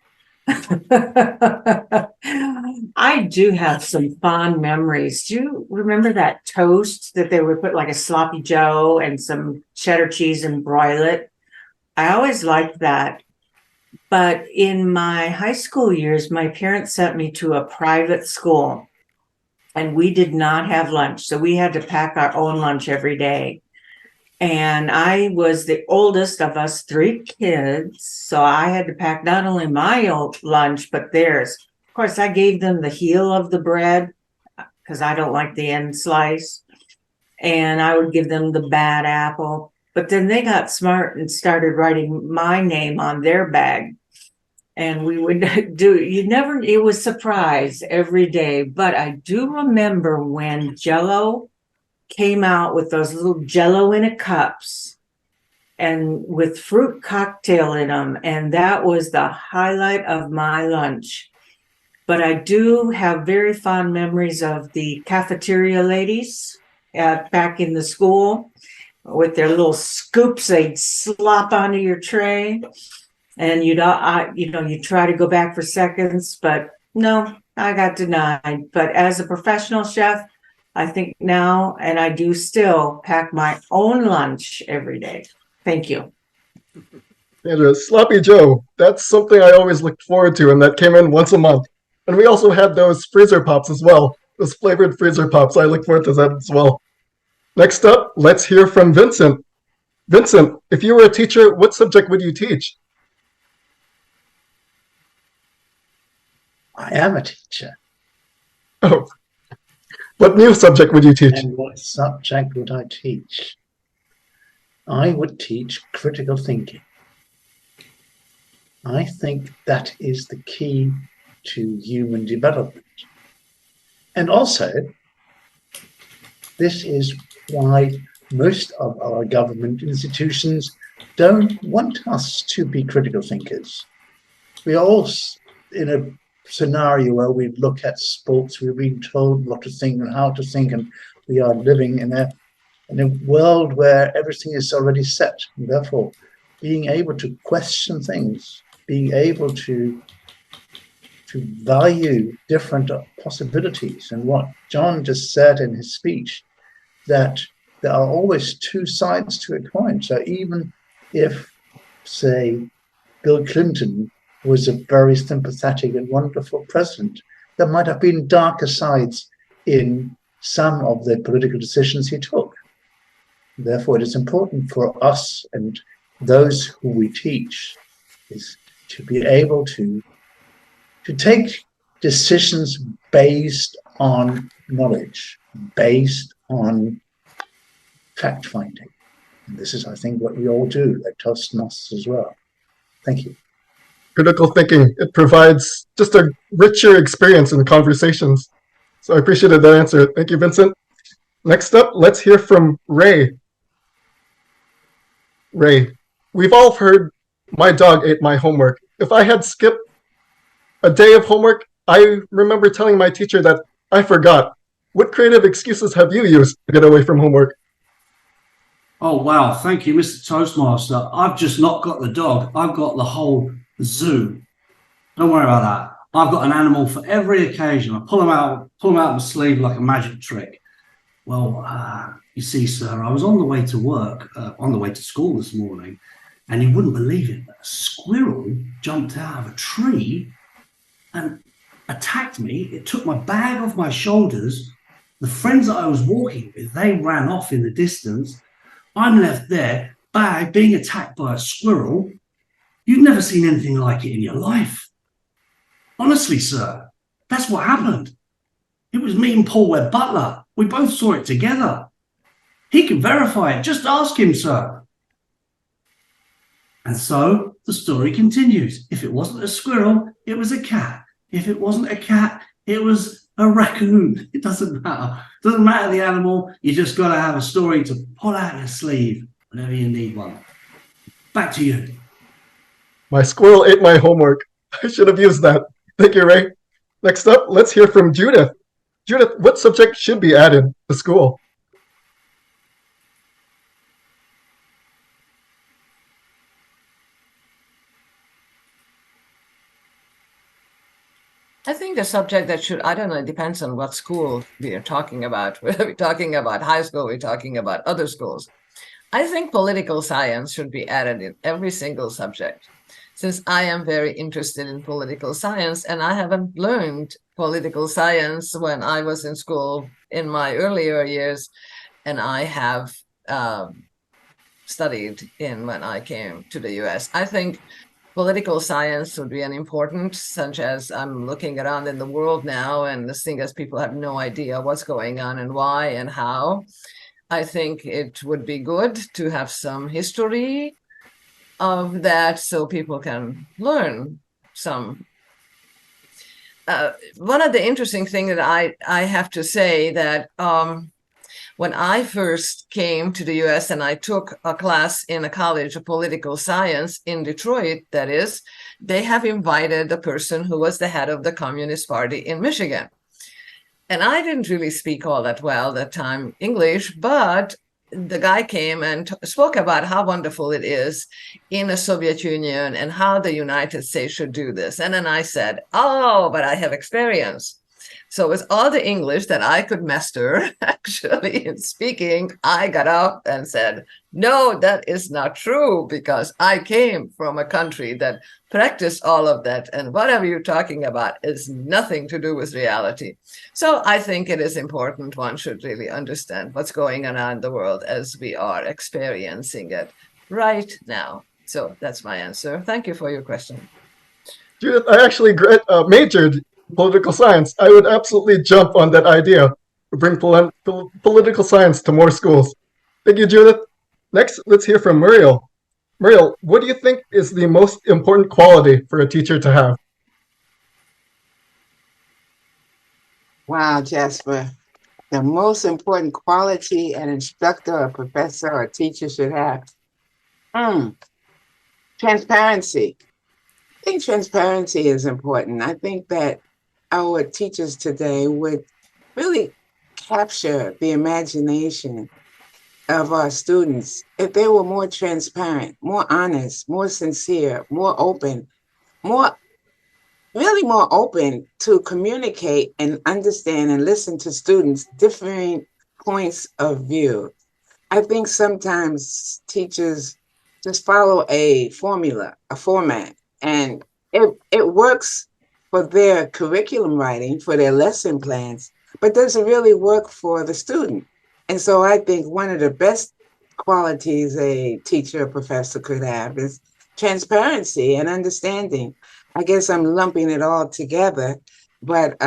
I do have some fond memories. Do you remember that toast that they would put like a sloppy joe and some cheddar cheese and broil it? I always liked that. But in my high school years, my parents sent me to a private school and we did not have lunch. So we had to pack our own lunch every day. And I was the oldest of us 3 kids. So I had to pack not only my own lunch, but theirs. Of course, I gave them the heel of the bread because I don't like the end slice. And I would give them the bad apple. But then they got smart and started writing my name on their bag. And we would it was surprise every day. But I do remember when Jell-O came out with those little Jell-O in a cups and with fruit cocktail in them. And that was the highlight of my lunch. But I do have very fond memories of the cafeteria ladies back in the school with their little scoops they'd slop onto your tray. And you try to go back for seconds, but no, I got denied. But as a professional chef, I think now, and I do still pack my own lunch every day. Thank you. Andrea, Sloppy Joe, that's something I always looked forward to, and that came in once a month. And we also had those freezer pops as well. Those flavored freezer pops. I look forward to that as well. Next up, let's hear from Vincent. Vincent, if you were a teacher, what subject would you teach? I am a teacher. Oh, what new subject would you teach? And what subject would I teach? I would teach critical thinking. I think that is the key to human development. And also, this is why most of our government institutions don't want us to be critical thinkers. We are all in a scenario where we look at sports, we're being told what to think and how to think, and we are living in a world where everything is already set. And therefore, being able to question things, being able to value different possibilities, and what John just said in his speech, that there are always two sides to a coin. So even if, say, Bill Clinton was a very sympathetic and wonderful president, there might have been darker sides in some of the political decisions he took. Therefore, it is important for us and those who we teach is to be able to take decisions based on knowledge, based on fact-finding. And this is, I think, what we all do at Toastmasters as well. Thank you. Critical thinking. It provides just a richer experience in the conversations. So I appreciated that answer. Thank you, Vincent. Next up, let's hear from Ray. Ray, we've all heard my dog ate my homework. If I had skipped a day of homework, I remember telling my teacher that I forgot. What creative excuses have you used to get away from homework? Oh, wow. Thank you, Mr. Toastmaster. I've just not got the dog. I've got the whole zoo. Don't worry about that. I've got an animal for every occasion. I pull them out my sleeve like a magic trick. Well, you see, sir, I was on the way to work, on the way to school this morning, and you wouldn't believe it, but a squirrel jumped out of a tree and attacked me. It took my bag off my shoulders. The friends that I was walking with, they ran off in the distance. I'm left there, bag, being attacked by a squirrel. You've never seen anything like it in your life. Honestly, sir, that's what happened. It was me and Paul Webb Butler. We both saw it together. He can verify it. Just ask him, sir. And so the story continues. If it wasn't a squirrel, it was a cat. If it wasn't a cat, it was a raccoon. It doesn't matter. It doesn't matter the animal. You just got to have a story to pull out your sleeve whenever you need one. Back to you. My squirrel ate my homework. I should have used that. Thank you, Ray. Next up, let's hear from Judith. Judith, what subject should be added to school? I think the subject that should, I don't know, it depends on what school we are talking about. Whether we're talking about high school, we're talking about other schools. I think political science should be added in every single subject, since I am very interested in political science, and I haven't learned political science when I was in school in my earlier years, and I have studied when I came to the US. I think political science would be an important, such as I'm looking around in the world now, and the thing is people have no idea what's going on and why and how. I think it would be good to have some history of that so people can learn some. One of the interesting things that I have to say that when I first came to the US and I took a class in a college of political science in Detroit, that is, they have invited the person who was the head of the Communist Party in Michigan. And I didn't really speak all that well that time English, but the guy came and spoke about how wonderful it is in the Soviet Union and how the United States should do this. And then I said, oh, but I have experience. So with all the English that I could master, actually, in speaking, I got up and said, no, that is not true, because I came from a country that practiced all of that. And whatever you're talking about is nothing to do with reality. So I think it is important one should really understand what's going on in the world as we are experiencing it right now. So that's my answer. Thank you for your question. Judith, I actually majored in political science. I would absolutely jump on that idea to bring political science to more schools. Thank you, Judith. Next, let's hear from Muriel. Muriel, what do you think is the most important quality for a teacher to have? Wow, Jasper. The most important quality an instructor or professor or teacher should have. Transparency. I think transparency is important. I think that our teachers today would really capture the imagination of our students if they were more transparent, more honest, more sincere, more open, really more open to communicate and understand and listen to students' differing points of view. I think sometimes teachers just follow a formula, a format, and it works for their curriculum writing, for their lesson plans, but doesn't really work for the student. And so I think one of the best qualities a teacher or professor could have is transparency and understanding. I guess I'm lumping it all together, but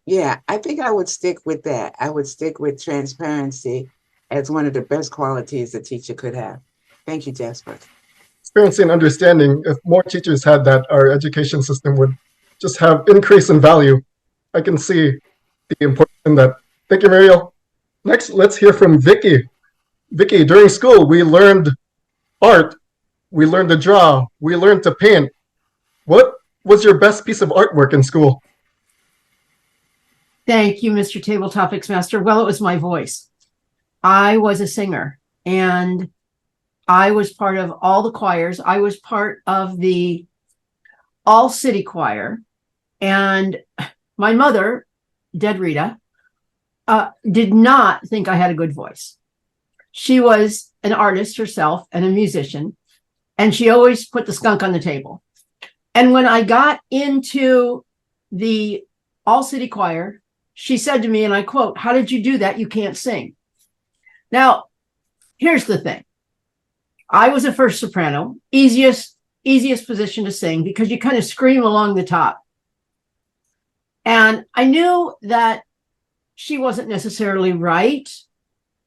yeah, I think I would stick with that. I would stick with transparency as one of the best qualities a teacher could have. Thank you, Jasper. Transparency and understanding. If more teachers had that, our education system would just have increase in value. I can see the importance in that. Thank you, Muriel. Next, let's hear from Vicky. Vicky, during school, we learned art, we learned to draw, we learned to paint. What was your best piece of artwork in school? Thank you, Mr. Table Topics Master. Well, it was my voice. I was a singer, and I was part of all the choirs. I was part of the all-city choir, and my mother, dead Rita, did not think I had a good voice. She was an artist herself and a musician, and she always put the skunk on the table. And when I got into the all-city choir, she said to me, and I quote, "How did you do that? You can't sing." Now, here's the thing. I was a first soprano, easiest position to sing because you kind of scream along the top. And I knew that she wasn't necessarily right.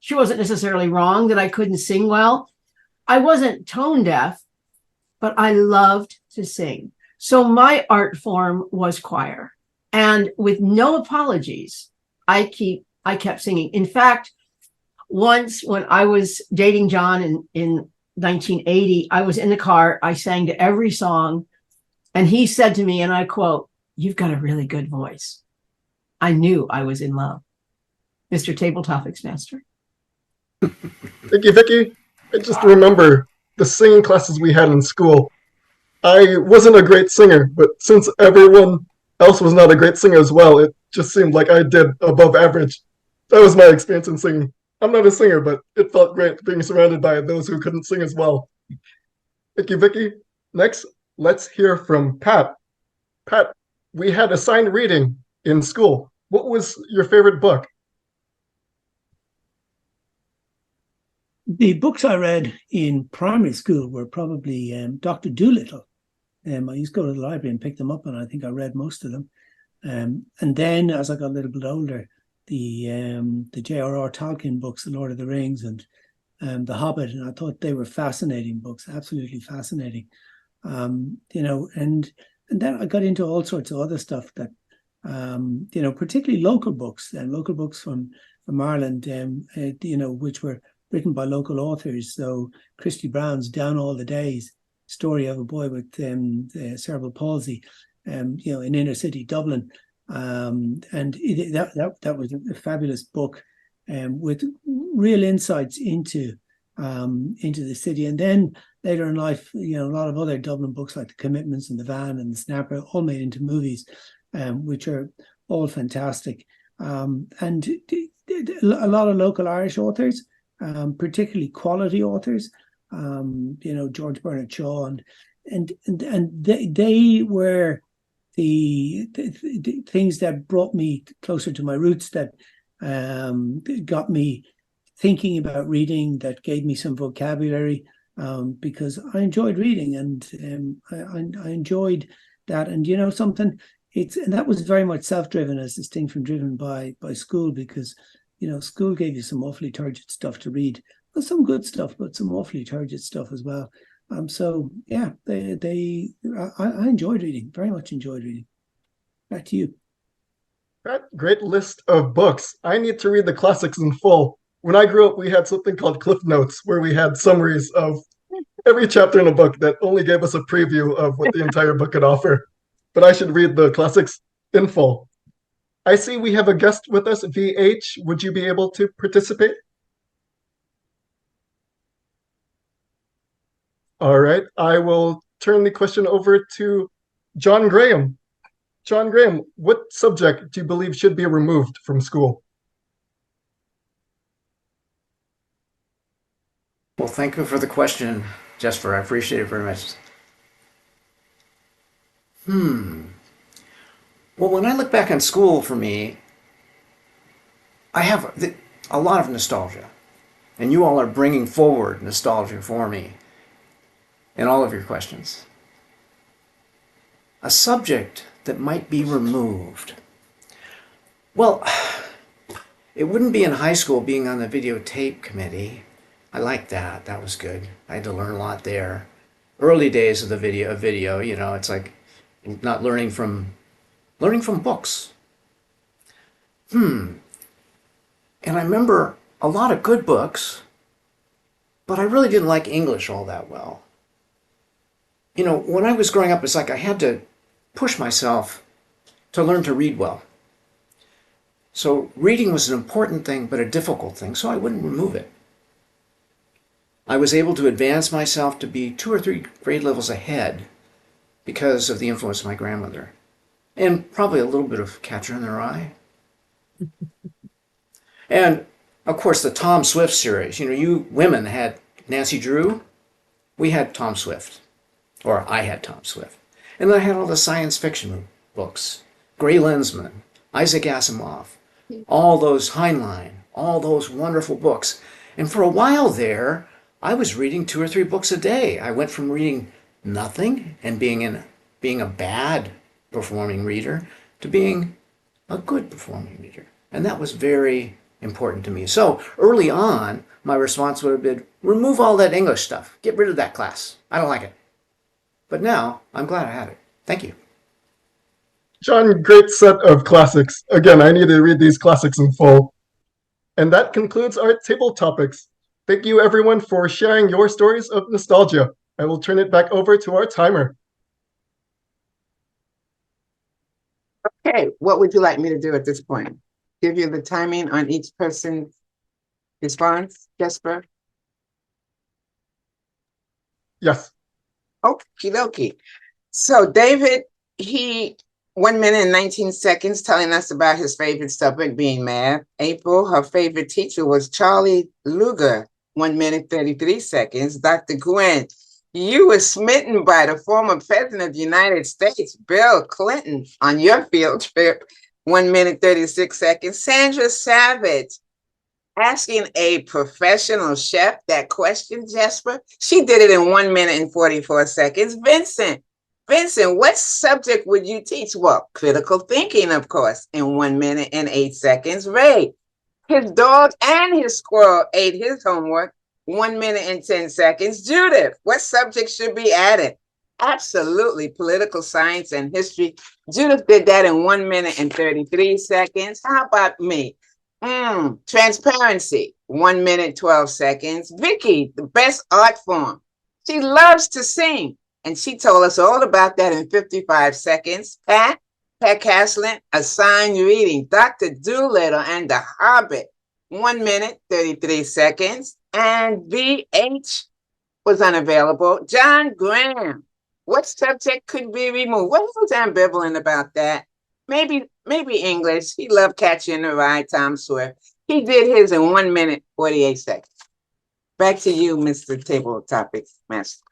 She wasn't necessarily wrong that I couldn't sing well. I wasn't tone deaf, but I loved to sing. So my art form was choir. And with no apologies, I kept singing. In fact, once when I was dating John in 1980, I was in the car, I sang to every song, and he said to me, and I quote, "You've got a really good voice." I knew I was in love. Mr. Table Topics Master. Thank you, Vicky. I just remember the singing classes we had in school. I wasn't a great singer, but since everyone else was not a great singer as well, it just seemed like I did above average. That was my experience in singing. I'm not a singer, but it felt great being surrounded by those who couldn't sing as well. Thank you, Vicky. Next, let's hear from Pat. Pat, we had assigned reading in school. What was your favorite book? The books I read in primary school were probably Dr. Dolittle. I used to go to the library and pick them up, and I think I read most of them. And then as I got a little bit older, the J.R.R. Tolkien books, The Lord of the Rings and The Hobbit, and I thought they were fascinating books, absolutely fascinating. And then I got into all sorts of other stuff that, particularly local books from Ireland, which were written by local authors. So Christy Brown's Down All the Days, story of a boy with cerebral palsy, in inner city Dublin. And that was a fabulous book. with real insights into the city. And then later in life, a lot of other Dublin books like The Commitments and The Van and The Snapper, all made into movies, which are all fantastic. And a lot of local Irish authors, particularly quality authors, George Bernard Shaw, and they were the things that brought me closer to my roots, that got me thinking about reading, that gave me some vocabulary, because I enjoyed reading, and I enjoyed that. And something, and that was very much self-driven, as distinct from driven by school, because school gave you some awfully turgid stuff to read. Well, some good stuff, but some awfully turgid stuff as well. So yeah, I enjoyed reading, very much enjoyed reading. Back to you. That great list of books. I need to read the classics in full. When I grew up, we had something called Cliff Notes, where we had summaries of every chapter in a book that only gave us a preview of what the entire book could offer. But I should read the classics in full. I see we have a guest with us, VH. Would you be able to participate? All right, I will turn the question over to John Graham. John Graham, what subject do you believe should be removed from school? Well, thank you for the question, Jesper. I appreciate it very much. Well, when I look back on school, for me, I have a lot of nostalgia. And you all are bringing forward nostalgia for me in all of your questions. A subject that might be removed. Well, it wouldn't be in high school being on the videotape committee. I liked that. That was good. I had to learn a lot there. Early days of the video, it's like not learning from books. And I remember a lot of good books, but I really didn't like English all that well. When I was growing up, it's like I had to push myself to learn to read well. So reading was an important thing, but a difficult thing, so I wouldn't remove it. I was able to advance myself to be 2 or 3 grade levels ahead because of the influence of my grandmother. And probably a little bit of Catcher in the Rye. And, of course, the Tom Swift series. You women had Nancy Drew. We had Tom Swift. Or I had Tom Swift. And then I had all the science fiction books. Gray Lensman, Isaac Asimov, all those Heinlein, all those wonderful books. And for a while there, I was reading 2 or 3 books a day. I went from reading nothing and being a bad performing reader to being a good performing reader. And that was very important to me. So early on, my response would have been, remove all that English stuff. Get rid of that class. I don't like it. But now, I'm glad I had it. Thank you. John, great set of classics. Again, I need to read these classics in full. And that concludes our table topics. Thank you, everyone, for sharing your stories of nostalgia. I will turn it back over to our timer. Okay, what would you like me to do at this point? Give you the timing on each person's response, Jesper? Yes. Okie dokie. So David, 1 minute and 19 seconds telling us about his favorite subject being math. April, her favorite teacher was Charlie Luger, 1 minute, 33 seconds. Dr. Gwen, you were smitten by the former president of the United States, Bill Clinton, on your field trip, 1 minute, 36 seconds. Sandra Savage, asking a professional chef that question, Jesper. She did it in 1 minute and 44 seconds. Vincent, what subject would you teach? Well, critical thinking, of course, in 1 minute and 8 seconds. Ray, his dog and his squirrel ate his homework, 1 minute and 10 seconds. Judith, what subject should be added? Absolutely, political science and history. Judith did that in 1 minute and 33 seconds. How about me? Transparency, 1 minute, 12 seconds. Vicky, the best art form. She loves to sing, and she told us all about that in 55 seconds. Pat Caslin, assigned reading. Dr. Doolittle and the Hobbit, 1 minute, 33 seconds. And VH was unavailable. John Graham, what subject could be removed? Well, he was ambivalent about that. Maybe English. He loved Catching the Rye, Tom Swift. He did his in 1 minute, 48 seconds. Back to you, Mr. Table Topics Master.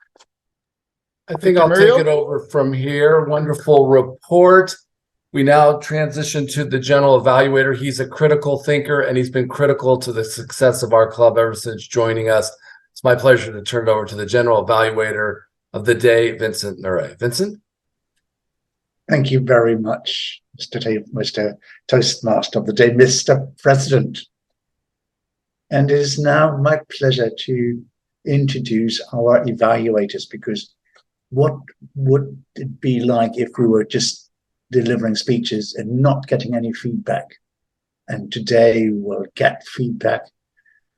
I think I'll take it over from here. Wonderful report. We now transition to the general evaluator. He's a critical thinker, and he's been critical to the success of our club ever since joining us. It's my pleasure to turn it over to the general evaluator of the day, Vincent Murray. Vincent? Thank you very much, Mr. Toastmaster of the day, Mr. President. And it is now my pleasure to introduce our evaluators, because what would it be like if we were just delivering speeches and not getting any feedback? And today we'll get feedback,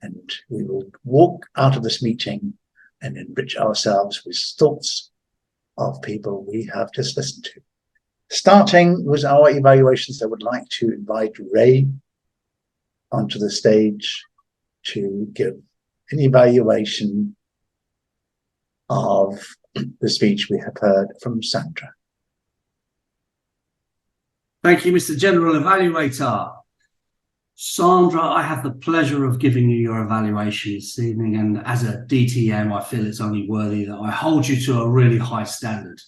and we will walk out of this meeting and enrich ourselves with thoughts of people we have just listened to. Starting with our evaluations, I would like to invite Ray onto the stage to give an evaluation of the speech we have heard from Sandra. Thank you, Mr. General Evaluator. Sandra, I have the pleasure of giving you your evaluation this evening, and as a DTM, I feel it's only worthy that I hold you to a really high standard.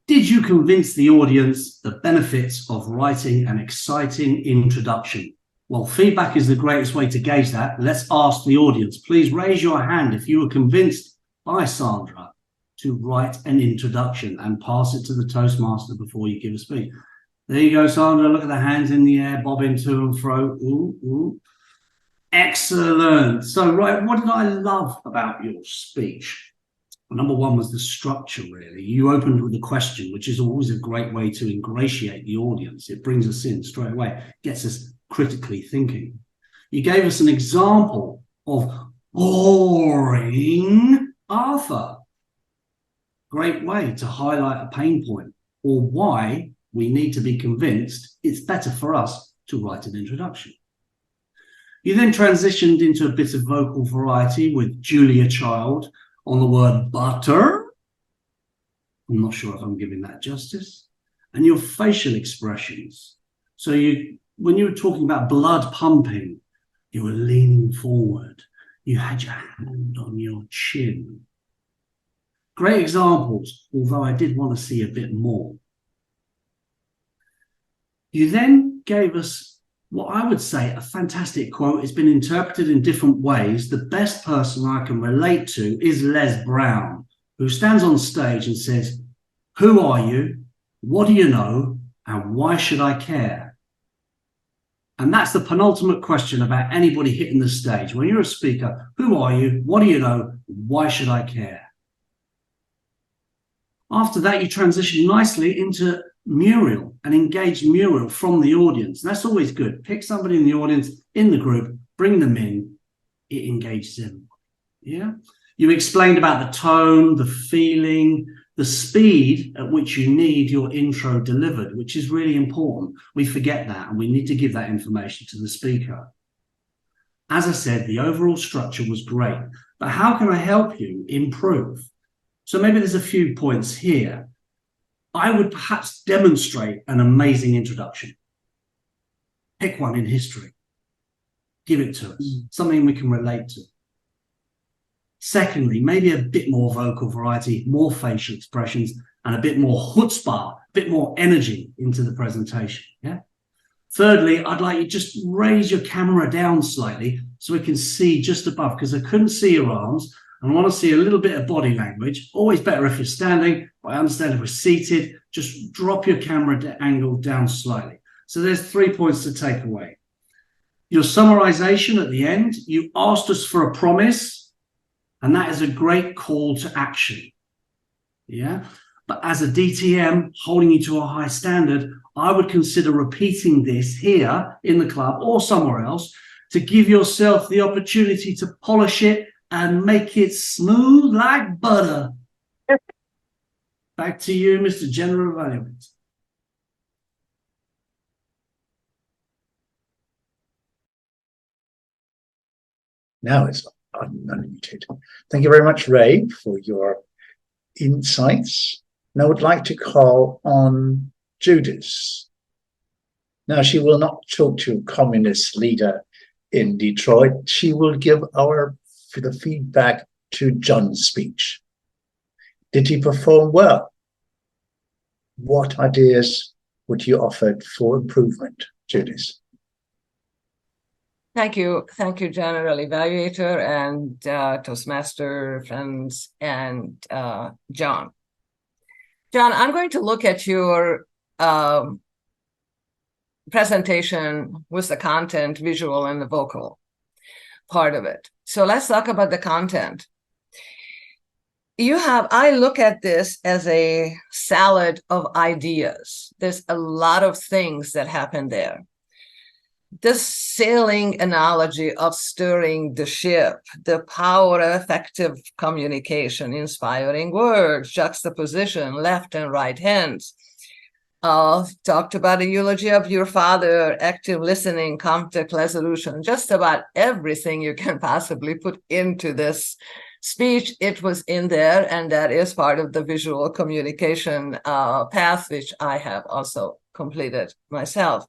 Did you convince the audience the benefits of writing an exciting introduction? Well, feedback is the greatest way to gauge that. Let's ask the audience. Please raise your hand if you were convinced by Sandra to write an introduction, and pass it to the Toastmaster before you give a speech. There you go, Sandra. Look at the hands in the air, bobbing to and fro. Ooh, ooh. Excellent. So, right, what did I love about your speech? Well, number one was the structure, really. You opened with a question, which is always a great way to ingratiate the audience. It brings us in straight away, gets us critically thinking. You gave us an example of boring Arthur. Great way to highlight a pain point, or why we need to be convinced it's better for us to write an introduction. You then transitioned into a bit of vocal variety with Julia Child on the word butter. I'm not sure if I'm giving that justice. And your facial expressions. So when you were talking about blood pumping, you were leaning forward. You had your hand on your chin. Great examples, although I did want to see a bit more. You then gave us what I would say a fantastic quote. It's been interpreted in different ways. The best person I can relate to is Les Brown, who stands on stage and says, "Who are you? What do you know? And why should I care?" And that's the penultimate question about anybody hitting the stage. When you're a speaker, who are you? What do you know? Why should I care? After that, you transition nicely into Muriel, an engaged Muriel from the audience. And that's always good. Pick somebody in the audience, in the group, bring them in. It engages everybody. Yeah. You explained about the tone, the feeling, the speed at which you need your intro delivered, which is really important. We forget that, and we need to give that information to the speaker. As I said, the overall structure was great, but how can I help you improve? So maybe there's a few points here. I would perhaps demonstrate an amazing introduction. Pick one in history. Give it to us, something we can relate to. Secondly, maybe a bit more vocal variety, more facial expressions, and a bit more chutzpah, a bit more energy into the presentation. Yeah. Thirdly, I'd like you just raise your camera down slightly so we can see just above, because I couldn't see your arms. And I want to see a little bit of body language. Always better if you're standing, but I understand if we're seated, just drop your camera angle down slightly. So there's 3 points to take away. Your summarization at the end, you asked us for a promise, and that is a great call to action. Yeah. But as a DTM holding you to a high standard, I would consider repeating this here in the club or somewhere else to give yourself the opportunity to polish it and make it smooth like butter. Back to you, Mr. General Evaluator. Now it's unmuted. Thank you very much, Ray, for your insights. Now I would like to call on Judith. Now, she will not talk to a communist leader in Detroit. She will give the feedback to John's speech. Did he perform well? What ideas would you offer for improvement, Judith? Thank you, General Evaluator and Toastmaster friends and John. John, I'm going to look at your presentation with the content, visual, and the vocal part of it. So let's talk about the content. I look at this as a salad of ideas. There's a lot of things that happen there. This sailing analogy of stirring the ship, the power of effective communication, inspiring words, juxtaposition, left and right hands. Talked about a eulogy of your father, active listening, conflict resolution, just about everything you can possibly put into this speech. It was in there, and that is part of the visual communication path, which I have also completed myself.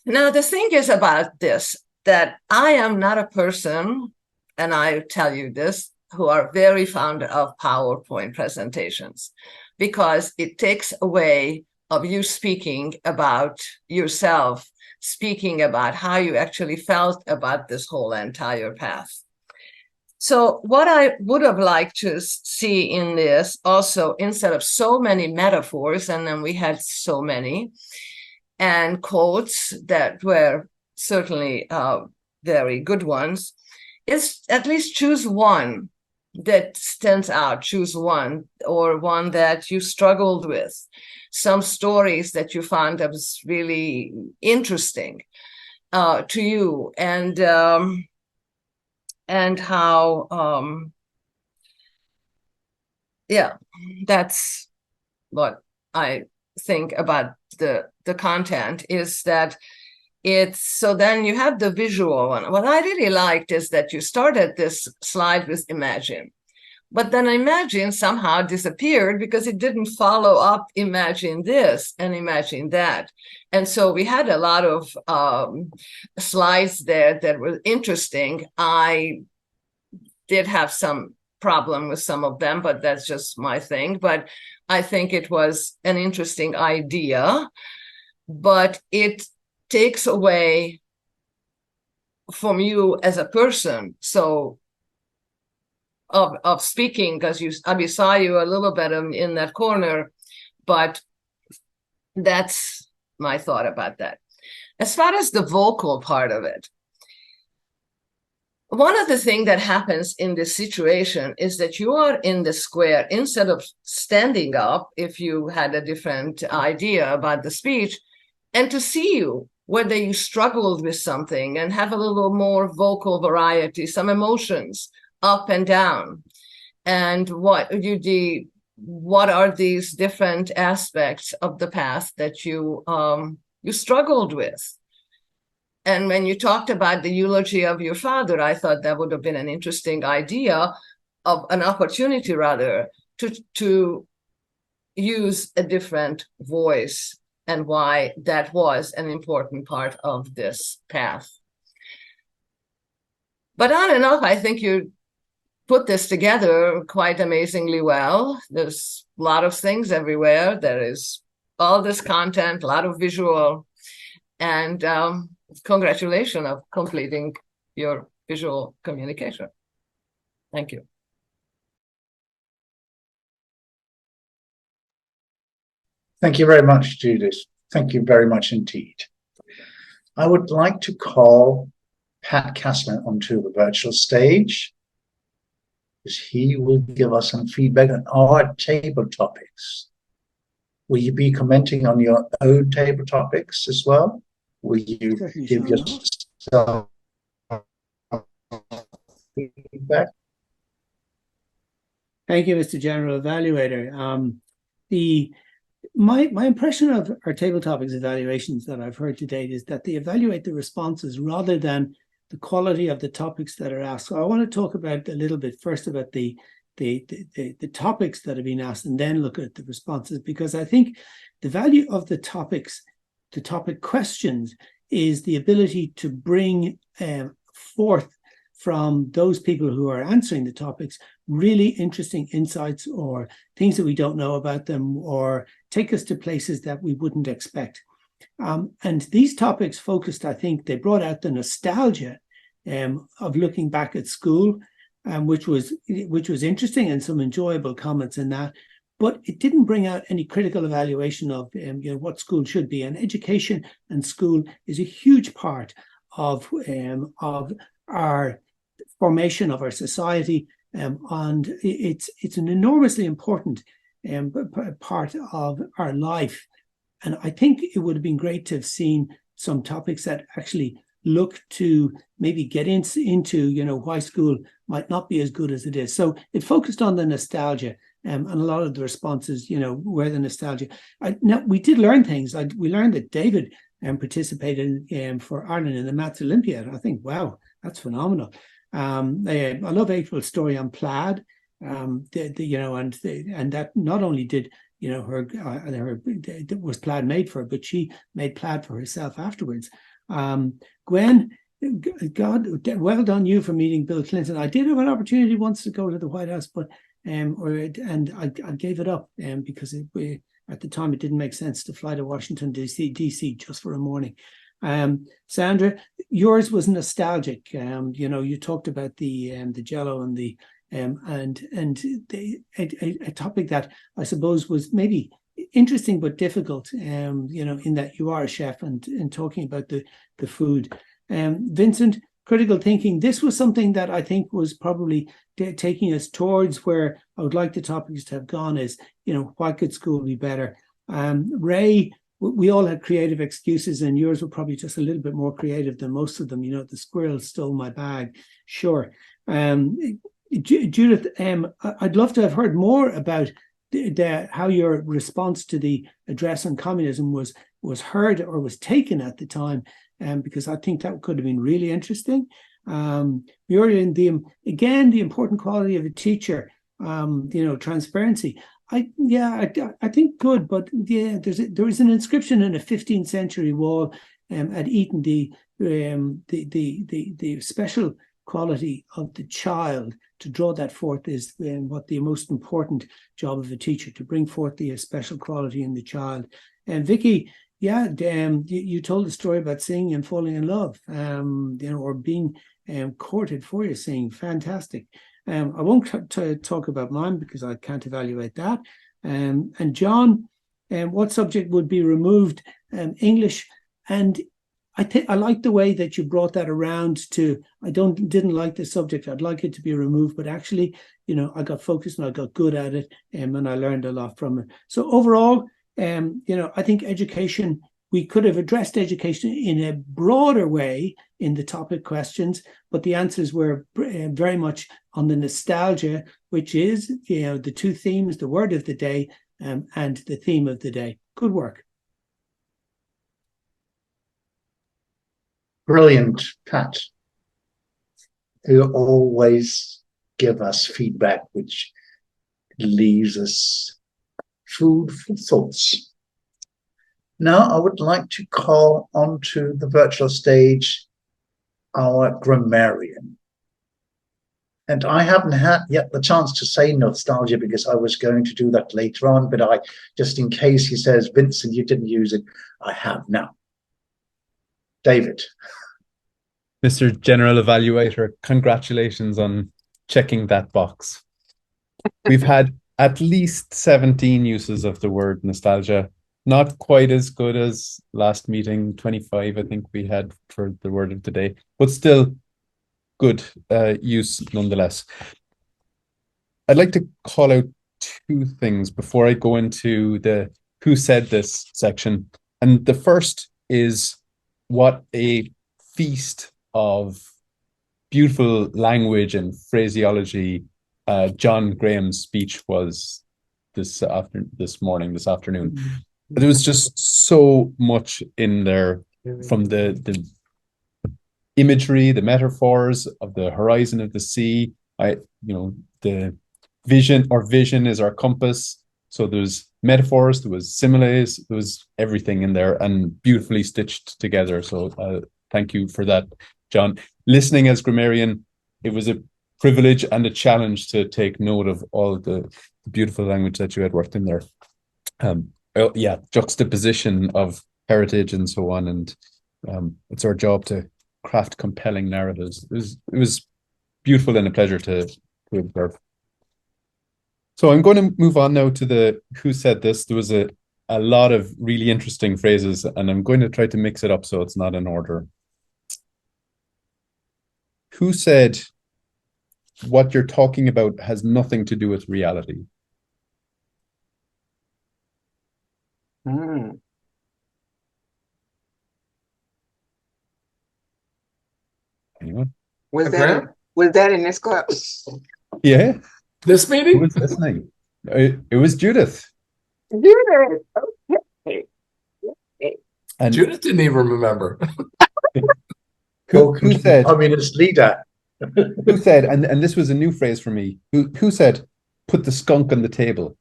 Now, the thing is about this, that I am not a person, and I tell you this, who are very fond of PowerPoint presentations, because it takes away of you speaking about yourself, speaking about how you actually felt about this whole entire path. So what I would have liked to see in this also, instead of so many metaphors, and then we had so many, and quotes that were certainly very good ones, is at least choose one that stands out, choose one, or one that you struggled with, some stories that you found that was really interesting to you, and how, yeah, that's what I think about the content, is that it's, so then you have the visual one. What I really liked is that you started this slide with imagine, but then imagine somehow disappeared because it didn't follow up imagine this and imagine that. And so we had a lot of slides there that were interesting. I did have some problem with some of them, but that's just my thing. But I think it was an interesting idea, but it takes away from you as a person. So of speaking, because I saw you a little bit in that corner, but that's my thought about that. As far as the vocal part of it, one of the things that happens in this situation is that you are in the square. Instead of standing up, if you had a different idea about the speech, and to see you, whether you struggled with something and have a little more vocal variety, some emotions up and down, and what are these different aspects of the past that you struggled with. And when you talked about the eulogy of your father, I thought that would have been an interesting idea, of an opportunity rather, to use a different voice, and why that was an important part of this path. But on and off, I think you put this together quite amazingly well. There's a lot of things everywhere. There is all this content, a lot of visual, and congratulations on completing your visual communication. Thank you. Thank you very much, Judith. Thank you very much indeed. I would like to call Pat Kastner onto the virtual stage, because he will give us some feedback on our table topics. Will you be commenting on your own table topics as well? Will you give yourself feedback? Thank you, Mr. General Evaluator. My impression of our table topics evaluations that I've heard to date is that they evaluate the responses rather than quality of the topics that are asked. So I want to talk about a little bit first about the topics that have been asked, and then look at the responses, because I think the value of the topics, the topic questions, is the ability to bring forth from those people who are answering the topics really interesting insights or things that we don't know about them, or take us to places that we wouldn't expect. And these topics focused, I think, they brought out the nostalgia of looking back at school, which was interesting, and some enjoyable comments in that. But it didn't bring out any critical evaluation of what school should be. And education and school is a huge part of our formation of our society, and it's an enormously important part of our life. And I think it would have been great to have seen some topics that actually look to maybe get into why school might not be as good as it is. So it focused on the nostalgia, and a lot of the responses, were the nostalgia. Now, we did learn things. We learned that David participated for Ireland in the Maths Olympiad. I think, wow, that's phenomenal. I love April's story on plaid. And that not only did her was plaid made for her, but she made plaid for herself afterwards. Gwen, God, well done you for meeting Bill Clinton. I did have an opportunity once to go to the White House, but I gave it up because at the time it didn't make sense to fly to Washington DC just for a morning. Sandra, yours was nostalgic. You talked about the Jello and the a topic that I suppose was maybe interesting but difficult. In that you are a chef and talking about the food. Vincent, critical thinking. This was something that I think was probably taking us towards where I would like the topics to have gone. Is why could school be better? Ray, we all had creative excuses, and yours were probably just a little bit more creative than most of them. The squirrel stole my bag. Sure. Judith, I'd love to have heard more about how your response to the address on communism was heard or was taken at the time, because I think that could have been really interesting. Muriel, the important quality of a teacher, transparency. I think good, but yeah, there is an inscription in a 15th century wall at Eton, the special quality of the child. To draw that forth is what the most important job of a teacher, to bring forth the special quality in the child. And Vicky, you told a story about singing and falling in love, or being courted for your singing. Fantastic. I won't talk about mine because I can't evaluate that. And John, what subject would be removed? English. And I like the way that you brought that around to, didn't like the subject. I'd like it to be removed, but actually, I got focused and I got good at it, and I learned a lot from it. So overall, I think education, we could have addressed education in a broader way in the topic questions, but the answers were very much on the nostalgia, which is, the two themes, the word of the day, and the theme of the day. Good work. Brilliant, Pat. You always give us feedback which leaves us food for thoughts. Now I would like to call onto the virtual stage our grammarian. And I haven't had yet the chance to say nostalgia because I was going to do that later on, but just in case he says, Vincent, you didn't use it, I have now. David. Mr. General Evaluator, congratulations on checking that box. We've had at least 17 uses of the word nostalgia. Not quite as good as last meeting, 25 I think we had for the word of the day, but still good use nonetheless. I'd like to call out two things before I go into the who said this section. And the first is what a feast of beautiful language and phraseology John Graham's speech was this afternoon. There was just so much in there, from the imagery, the metaphors of the horizon of the sea. The vision is our compass. So there's metaphors, there was similes, there was everything in there and beautifully stitched together. So thank you for that, John. Listening as grammarian, it was a privilege and a challenge to take note of all the beautiful language that you had worked in there. Juxtaposition of heritage and so on, and it's our job to craft compelling narratives. It was beautiful and a pleasure to observe. So I'm going to move on now to the who said this. There was a lot of really interesting phrases, and I'm going to try to mix it up so it's not in order. Who said what you're talking about has nothing to do with reality? Anyone? Was that in this club? Yeah. This meeting? Who was listening? It was Judith. Judith. Okay. And Judith didn't even remember. who said? Communist leader. Who said? And this was a new phrase for me. Who said? Put the skunk on the table.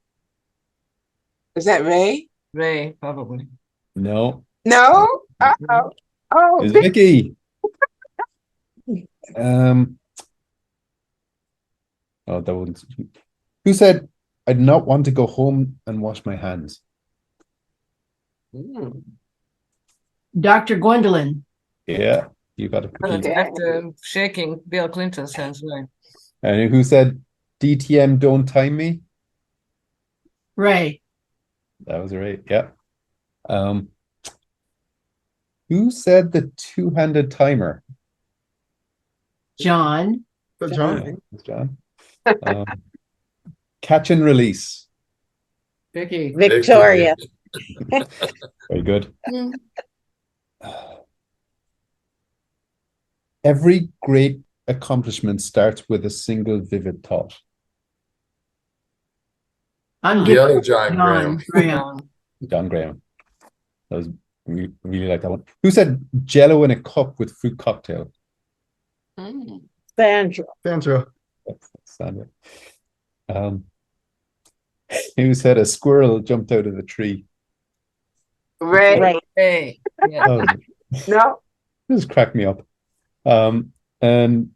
Is that Ray? Ray, probably. No. No. Uh-oh. Oh, It's Vicky. Oh, that wouldn't. Who said? I do not want to go home and wash my hands. Dr. Gwendolyn. Yeah, you got it. Okay. After shaking Bill Clinton's hands, right? And who said, DTM, don't time me? Ray. That was right. Yeah. Who said the two-handed timer? John. John. Yeah, John. Catch and release. Vicky. Victoria. Very good. Every great accomplishment starts with a single vivid thought. I'm The other John Graham. John Graham. That was really like that one. Who said Jello in a cup with fruit cocktail? Sandra. Sandra. Sandra. Who said a squirrel jumped out of the tree? Ray. Ray. Yeah. Oh, No. this cracked me up. And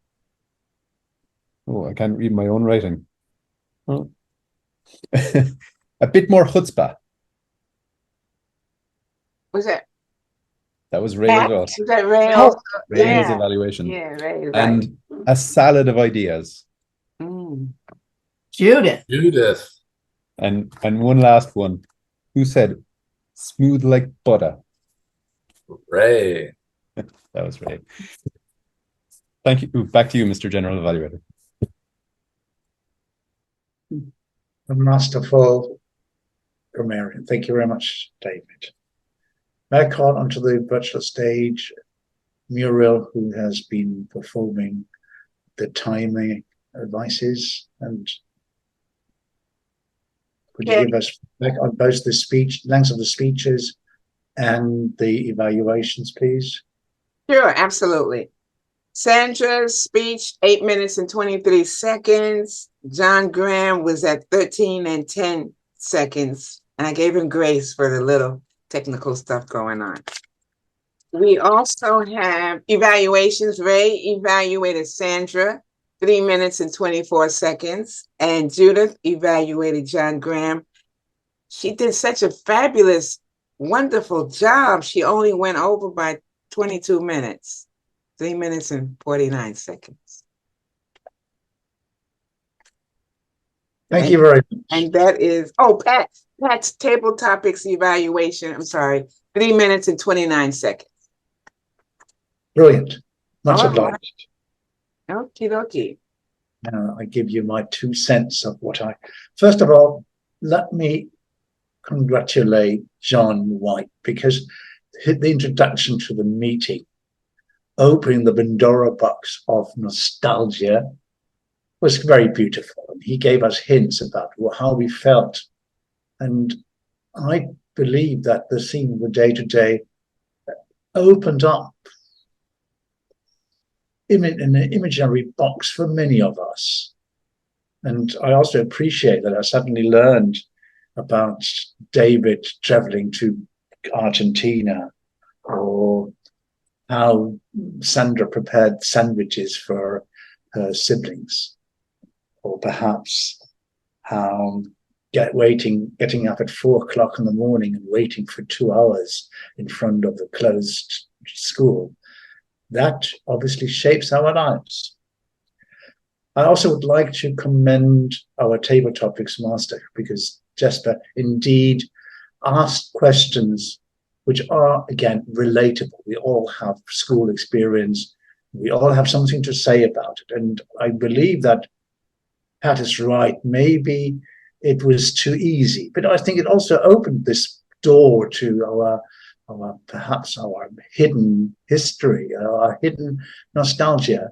I can't read my own writing. Oh. A bit more chutzpah. Was that? That was Ray as well. Was that Ray? Oh, Ray in his yeah. evaluation. Yeah, Ray. Right. And a salad of ideas. Judith. Judith. And one last one. Who said smooth like butter? Ray. That was Ray. Thank you. Back to you, Mr. General Evaluator. A masterful grammarian. Thank you very much, David. May I call onto the virtual stage Muriel, who has been performing the timing advices, and could you give us feedback on both the speech, lengths of the speeches and the evaluations, please? Sure, absolutely. Sandra's speech, 8 minutes and 23 seconds. John Graham was at 13 and 10 seconds. And I gave him grace for the little technical stuff going on. We also have evaluations. Ray evaluated Sandra, 3 minutes and 24 seconds. And Judith evaluated John Graham. She did such a fabulous, wonderful job. She only went over by 22 minutes. 3 minutes and 49 seconds. Thank you very much. And that is, Pat's table topics evaluation. I'm sorry, 3 minutes and 29 seconds. Brilliant. Much All obliged. Okie dokie. Now I give you my 2 cents of what first of all, let me congratulate John White, because the introduction to the meeting, opening the Pandora box of nostalgia, was very beautiful. And he gave us hints about how we felt. And I believe that the scene of the day-to-day opened up an imaginary box for many of us. And I also appreciate that I suddenly learned about David traveling to Argentina, or how Sandra prepared sandwiches for her siblings, or perhaps how getting up at 4 o'clock in the morning and waiting for 2 hours in front of the closed school. That obviously shapes our lives. I also would like to commend our table topics master, because Jesper indeed asked questions which are, again, relatable. We all have school experience. We all have something to say about it. And I believe that Pat is right. Maybe it was too easy, but I think it also opened this door to our perhaps our hidden history, our hidden nostalgia.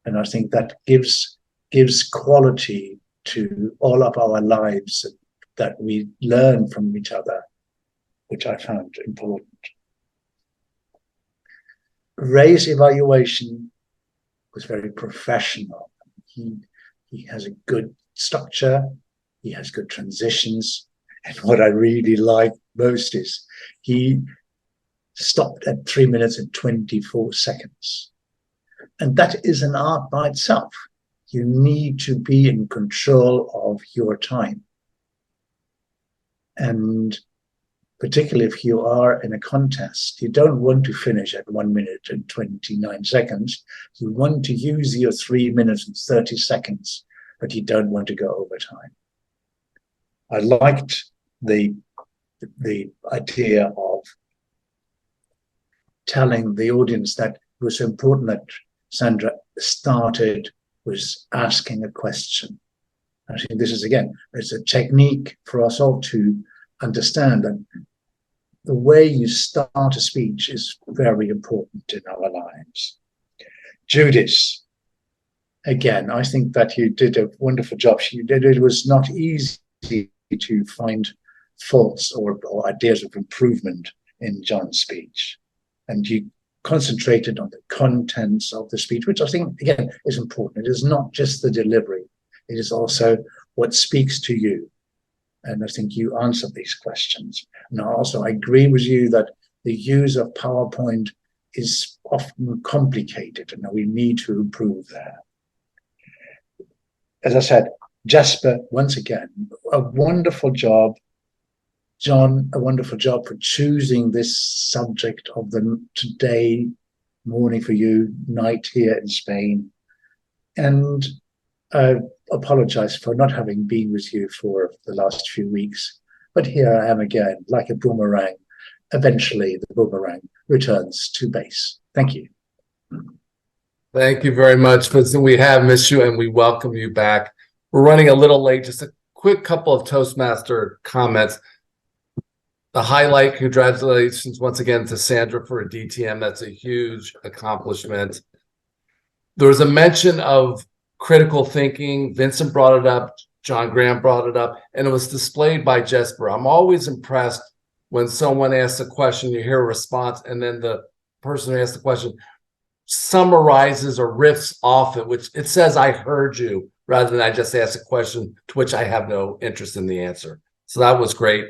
And I think that gives quality to all of our lives, that we learn from each other, which I found important. Ray's evaluation was very professional. He has a good structure, he has good transitions, and what I really like most is he stopped at 3 minutes and 24 seconds. And that is an art by itself. You need to be in control of your time. And particularly if you are in a contest, you don't want to finish at 1 minute and 29 seconds. You want to use your 3 minutes and 30 seconds, but you don't want to go over time. I liked the idea of telling the audience that it was important that Sandra started with asking a question. I think this is, again, it's a technique for us all to understand that the way you start a speech is very important in our lives. Judith, again, I think that you did a wonderful job. It was not easy to find faults or ideas of improvement in John's speech. And you concentrated on the contents of the speech, which I think, again, is important. It is not just the delivery. It is also what speaks to you. And I think you answered these questions. And also, I agree with you that the use of PowerPoint is often complicated, and we need to improve there. As I said, Jesper, once again, a wonderful job. John, a wonderful job for choosing this subject of the today, morning for you, night here in Spain. And I apologize for not having been with you for the last few weeks, but here I am again, like a boomerang. Eventually, the boomerang returns to base. Thank you. Thank you very much, Vincent. We have missed you and we welcome you back. We're running a little late. Just a quick couple of Toastmaster comments. The highlight, congratulations once again to Sandra for a DTM. That's a huge accomplishment. There was a mention of critical thinking. Vincent brought it up. John Graham brought it up, and it was displayed by Jesper. I'm always impressed when someone asks a question, you hear a response, and then the person who asked the question summarizes or riffs off it, which it says, I heard you, rather than I just asked a question to which I have no interest in the answer. So that was great.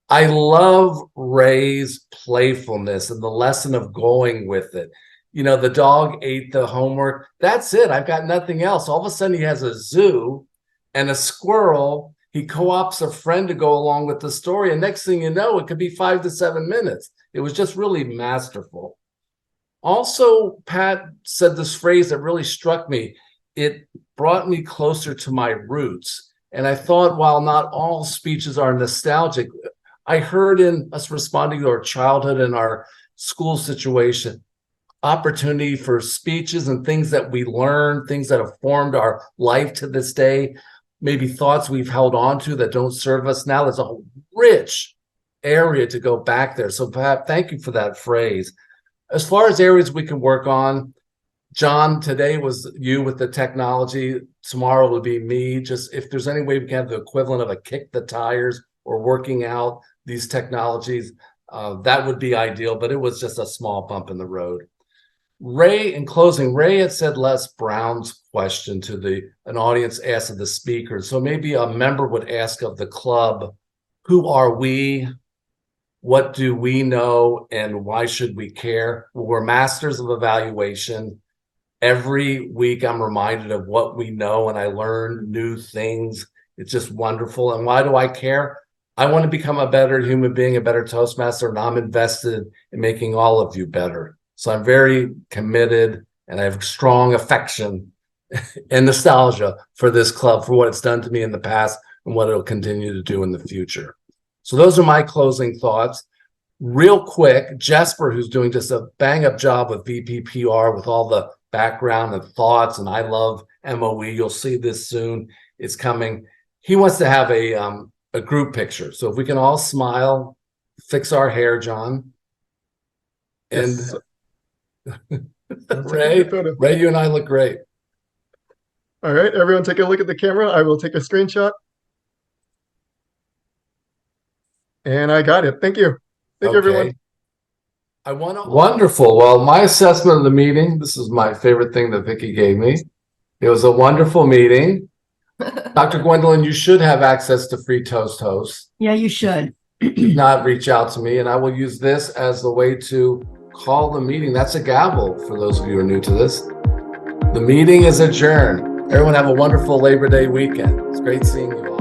I love Ray's playfulness and the lesson of going with it. You know, the dog ate the homework. That's it. I've got nothing else. All of a sudden, he has a zoo and a squirrel. He co-opts a friend to go along with the story. And next thing you know, it could be 5 to 7 minutes. It was just really masterful. Also, Pat said this phrase that really struck me. It brought me closer to my roots. And I thought, while not all speeches are nostalgic, I heard in us responding to our childhood and our school situation, opportunity for speeches and things that we learned, things that have formed our life to this day, maybe thoughts we've held on to that don't serve us now. There's a rich area to go back there. So Pat, thank you for that phrase. As far as areas we can work on, John, today was you with the technology. Tomorrow will be me. Just if there's any way we can have the equivalent of a kick the tires or working out these technologies, that would be ideal, but it was just a small bump in the road. Ray, in closing, Ray had said Les Brown's question to an audience asked of the speaker. So maybe a member would ask of the club, who are we? What do we know? And why should we care? Well, we're masters of evaluation. Every week I'm reminded of what we know and I learn new things. It's just wonderful. And why do I care? I want to become a better human being, a better Toastmaster, and I'm invested in making all of you better. So I'm very committed and I have strong affection and nostalgia for this club, for what it's done to me in the past and what it'll continue to do in the future. So those are my closing thoughts. Real quick, Jesper, who's doing just a bang-up job with VPPR with all the background and thoughts, and I love MoE. You'll see this soon. It's coming. He wants to have a group picture. So if we can all smile, fix our hair, John. And Yes. Ray, you and I look great. All right, everyone take a look at the camera. I will take a screenshot. And I got it. Thank you. Thank you, everyone. Wonderful. Well, my assessment of the meeting, this is my favorite thing that Vicky gave me. It was a wonderful meeting. Dr. Gwendolyn, you should have access to free Toast Hosts. Yeah, you should. If not, reach out to me, and I will use this as the way to call the meeting. That's a gavel for those of you who are new to this. The meeting is adjourned. Everyone have a wonderful Labor Day weekend. It's great seeing you all.